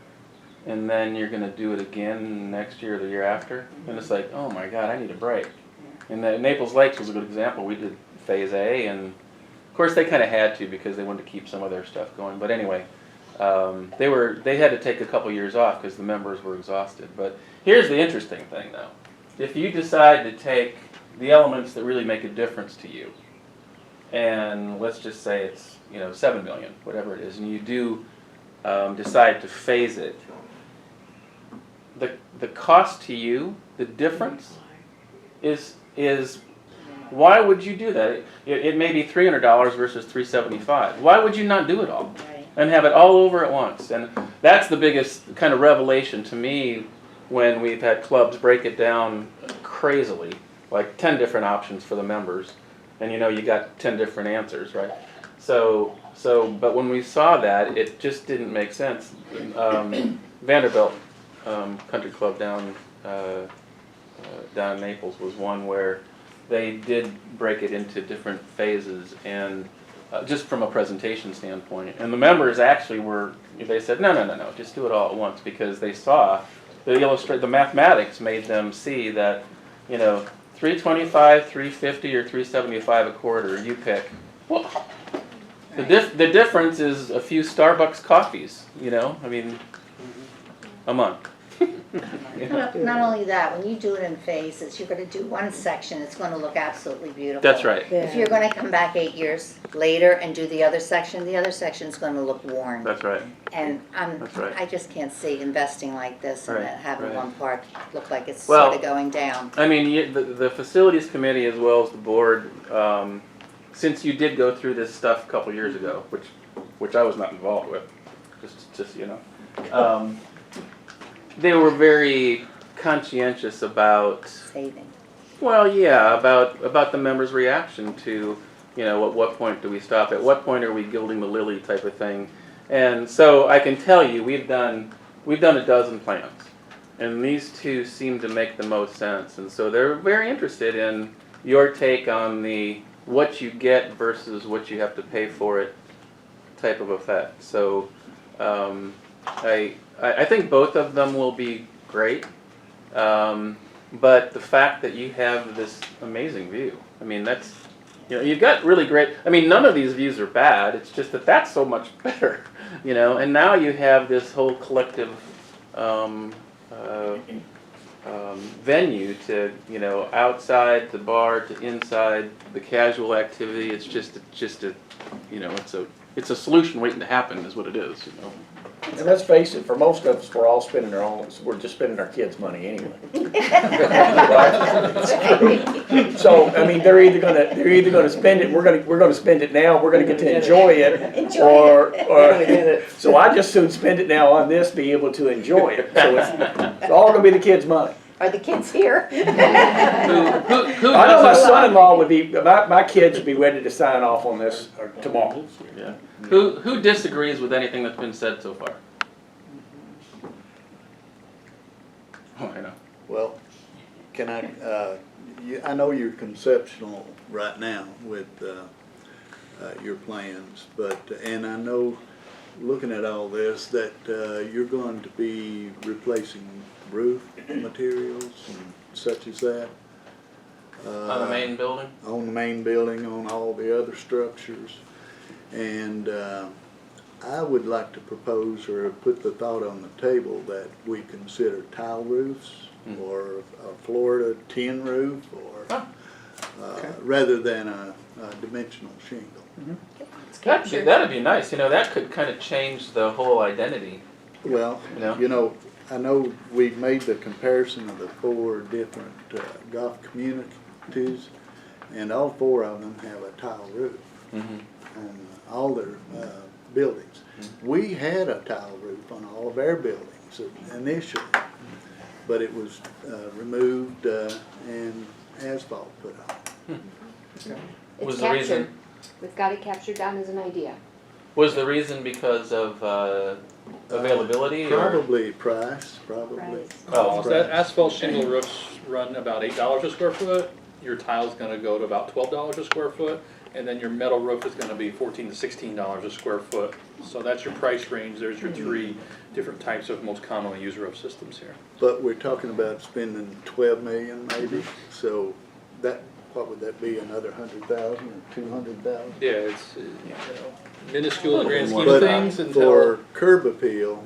and then you're gonna do it again next year or the year after, and it's like, oh my God, I need a break. And Naples Lakes was a good example. We did phase A, and of course they kind of had to because they wanted to keep some of their stuff going, but anyway, they had to take a couple years off because the members were exhausted. But here's the interesting thing though. If you decide to take the elements that really make a difference to you, and let's just say it's, you know, 7 million, whatever it is, and you do decide to phase it, the cost to you, the difference is why would you do that? It may be $300 versus $375. Why would you not do it all and have it all over at once? And that's the biggest kind of revelation to me when we've had clubs break it down crazily, like 10 different options for the members, and you know you got 10 different answers, right? But when we saw that, it just didn't make sense. Vanderbilt Country Club down in Naples was one where they did break it into different phases, and just from a presentation standpoint. And the members actually they said, no, just do it all at once, because they saw the mathematics made them see that, you know, $325, $350, or $375 a quarter, you pick. Well, the difference is a few Starbucks coffees, you know, I mean, a month. Not only that, when you do it in phases, you're gonna do one section, it's gonna look absolutely beautiful. That's right. If you're gonna come back 8 years later and do the other section's gonna look worn. That's right. And That's right. I just can't see investing like this and Right, having right. one part look like it's Well, sort of going down. I mean, the facilities committee as well as the board, since you did go through this stuff a couple years ago, which I was not involved with, just you know, they were very conscientious about Saving. Well, yeah, about the members' reaction to, you know, at what point do we stop? At what point are we gilding the lily type of thing? And so I can tell you, we've done a dozen plans, and these two seem to make the most sense. And so they're very interested in your take on the what you get versus what you have to pay for it type of effect. So I think both of them will be great. But the fact that you have this amazing view, I mean, that's, you know, you've got really great, I mean, none of these views are bad, it's just that that's so much better, you know, and now you have this whole collective venue to, you know, outside the bar to inside the casual activity. It's just a, you know, it's a solution waiting to happen is what it is, you know. And let's face it, for most of us, we're all spending our own, we're just spending our kids' money anyway. So, I mean, they're either gonna spend it, we're gonna spend it now, we're gonna get to enjoy it, or, so I just soon spend it now on this, be able to enjoy it. So it's all gonna be the kids' money. Are the kids here? Who I know my son-in-law would be, my kids would be ready to sign off on this tomorrow. Yeah. Who disagrees with anything that's been said so far? Oh, I know. Well, can I know you're conceptual right now with your plans, but, and I know, looking at all this, that you're going to be replacing roof materials and such as that. On the main building? On the main building, on all the other structures. And I would like to propose or put the thought on the table that we consider tile roofs or a Florida tin roof or rather than a dimensional shingle. That'd be nice. You know, that could kind of change the whole identity. Well, you know, I know we've made the comparison of the 4 different golf communities, and all 4 of them have a tile roof on all their buildings. We had a tile roof on all of our buildings initially, but it was removed and asphalt put on. It's captured. We've got it captured down as an idea. Was the reason because of availability? Probably price, probably. Oh, so that asphalt shingle roofs run about $8 a square foot. Your tile's gonna go to about $12 a square foot. And then your metal roof is gonna be $14 to $16 a square foot. So that's your price range. There's your 3 different types of most commonly used roof systems here. But we're talking about spending 12 million maybe, so that, what would that be, another 100,000 or 200,000? Yeah, it's minuscule in the grand scheme of But things. for curb appeal,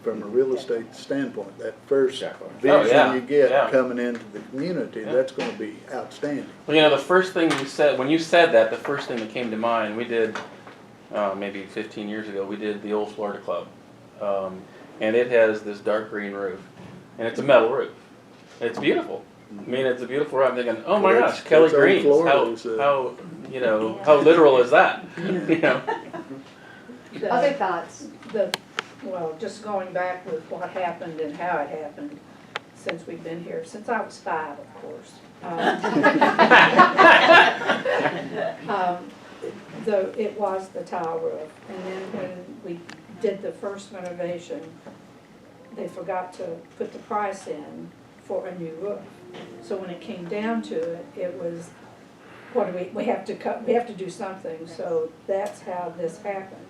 from a real estate standpoint, that first vision you get coming into the community, that's going to be outstanding. Well, you know, the first thing you said, when you said that, the first thing that came to mind, we did, maybe 15 years ago, we did the old Florida Club. And it has this dark green roof, and it's a metal roof. It's beautiful. I mean, it's a beautiful roof. I'm thinking, oh my gosh, Kelly Greens, how, you know, how literal is that? You know? Other thoughts? Well, just going back with what happened and how it happened since we've been here, since I was 5, of course. It was the tile roof, and then when we did the first renovation, they forgot to put the price in for a new roof. So when it came down to it, it was, what do we have to cut, we have to do something, so that's how this happened.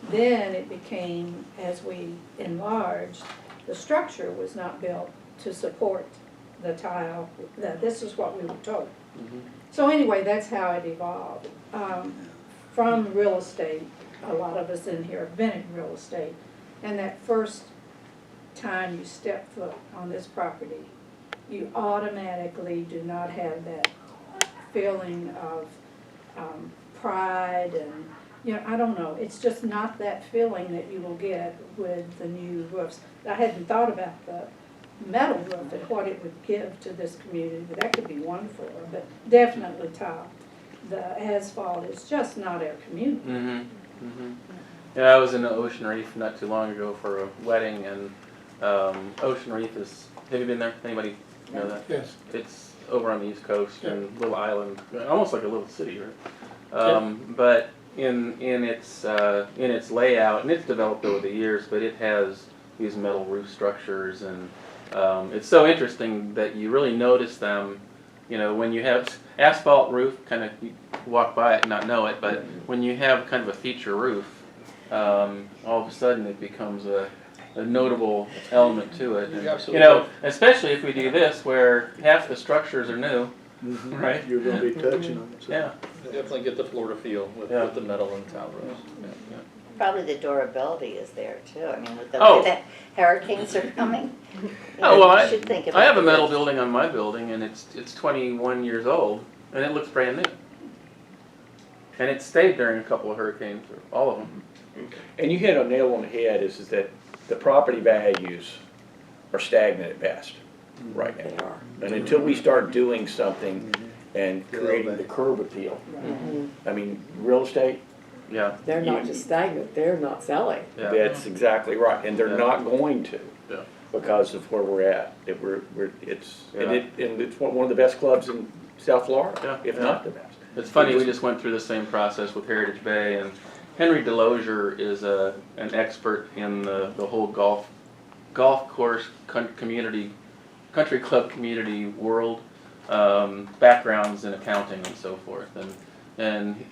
Then it became, as we enlarged, the structure was not built to support the tile. This is what we were told. So anyway, that's how it evolved. From real estate, a lot of us in here have been in real estate, and that first time you step foot on this property, you automatically do not have that feeling of pride and, you know, I don't know, it's just not that feeling that you will get with the new roofs. I hadn't thought about the metal roof and what it would give to this community, but that could be wonderful, but definitely tile. The asphalt is just not our community. Mm-hmm. Mm-hmm. Yeah, I was in the Ocean Reef not too long ago for a wedding, and Ocean Reef is, have you been there? Anybody know that? Yes. It's over on the East Coast, and a little island, almost like a little city, right? But in its layout, and it's developed over the years, but it has these metal roof structures, and it's so interesting that you really notice them. You know, when you have asphalt roof, kind of you walk by it and not know it, but when you have kind of a feature roof, all of a sudden it becomes a notable element to it. And, you know, especially if we do this, where half the structures are new, right? You're gonna be touching them. So. Yeah. Definitely get the Florida feel with the metal and tile roofs. Yeah. Probably the durability is there too. I mean, with the Oh. way that hurricanes are coming. Oh, well, you should think about I have a it. metal building on my building, and it's 21 years old, and it looks brand new. And it stayed during a couple of hurricanes, or all of them. And you hit a nail on the head is that the property values are stagnant at best right now. They are. And until we start doing something and creating the curb appeal, I mean, real estate, Yeah. They're not just stagnant, they're not selling. Yeah. that's exactly right, and they're not going to. Yeah. Because of where we're at. It's one of the best clubs in South Florida, if not the best. It's funny, we just went through the same process with Heritage Bay, and Henry Delozier is an expert in the whole golf course community, country club community world, backgrounds in accounting and so forth. And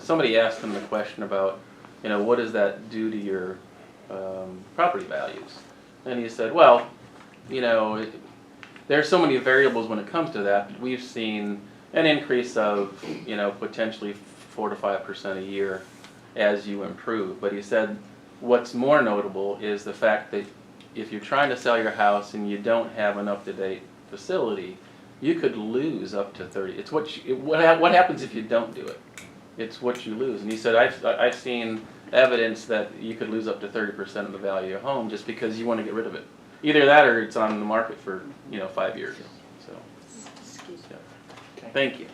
somebody asked him the question about, you know, what does that do to your property values? And he said, well, you know, there's so many variables when it comes to that. We've seen an increase of, you know, potentially 4 to 5% a year as you improve. But he said what's more notable is the fact that if you're trying to sell your house and you don't have an up-to-date facility, you could lose up to 30. It's what happens if you don't do it. It's what you lose. And he said, I've seen evidence that you could lose up to 30% of the value of your home just because you want to get rid of it. Either that or it's on the market for, you know, 5 years. So, yeah. Thank you.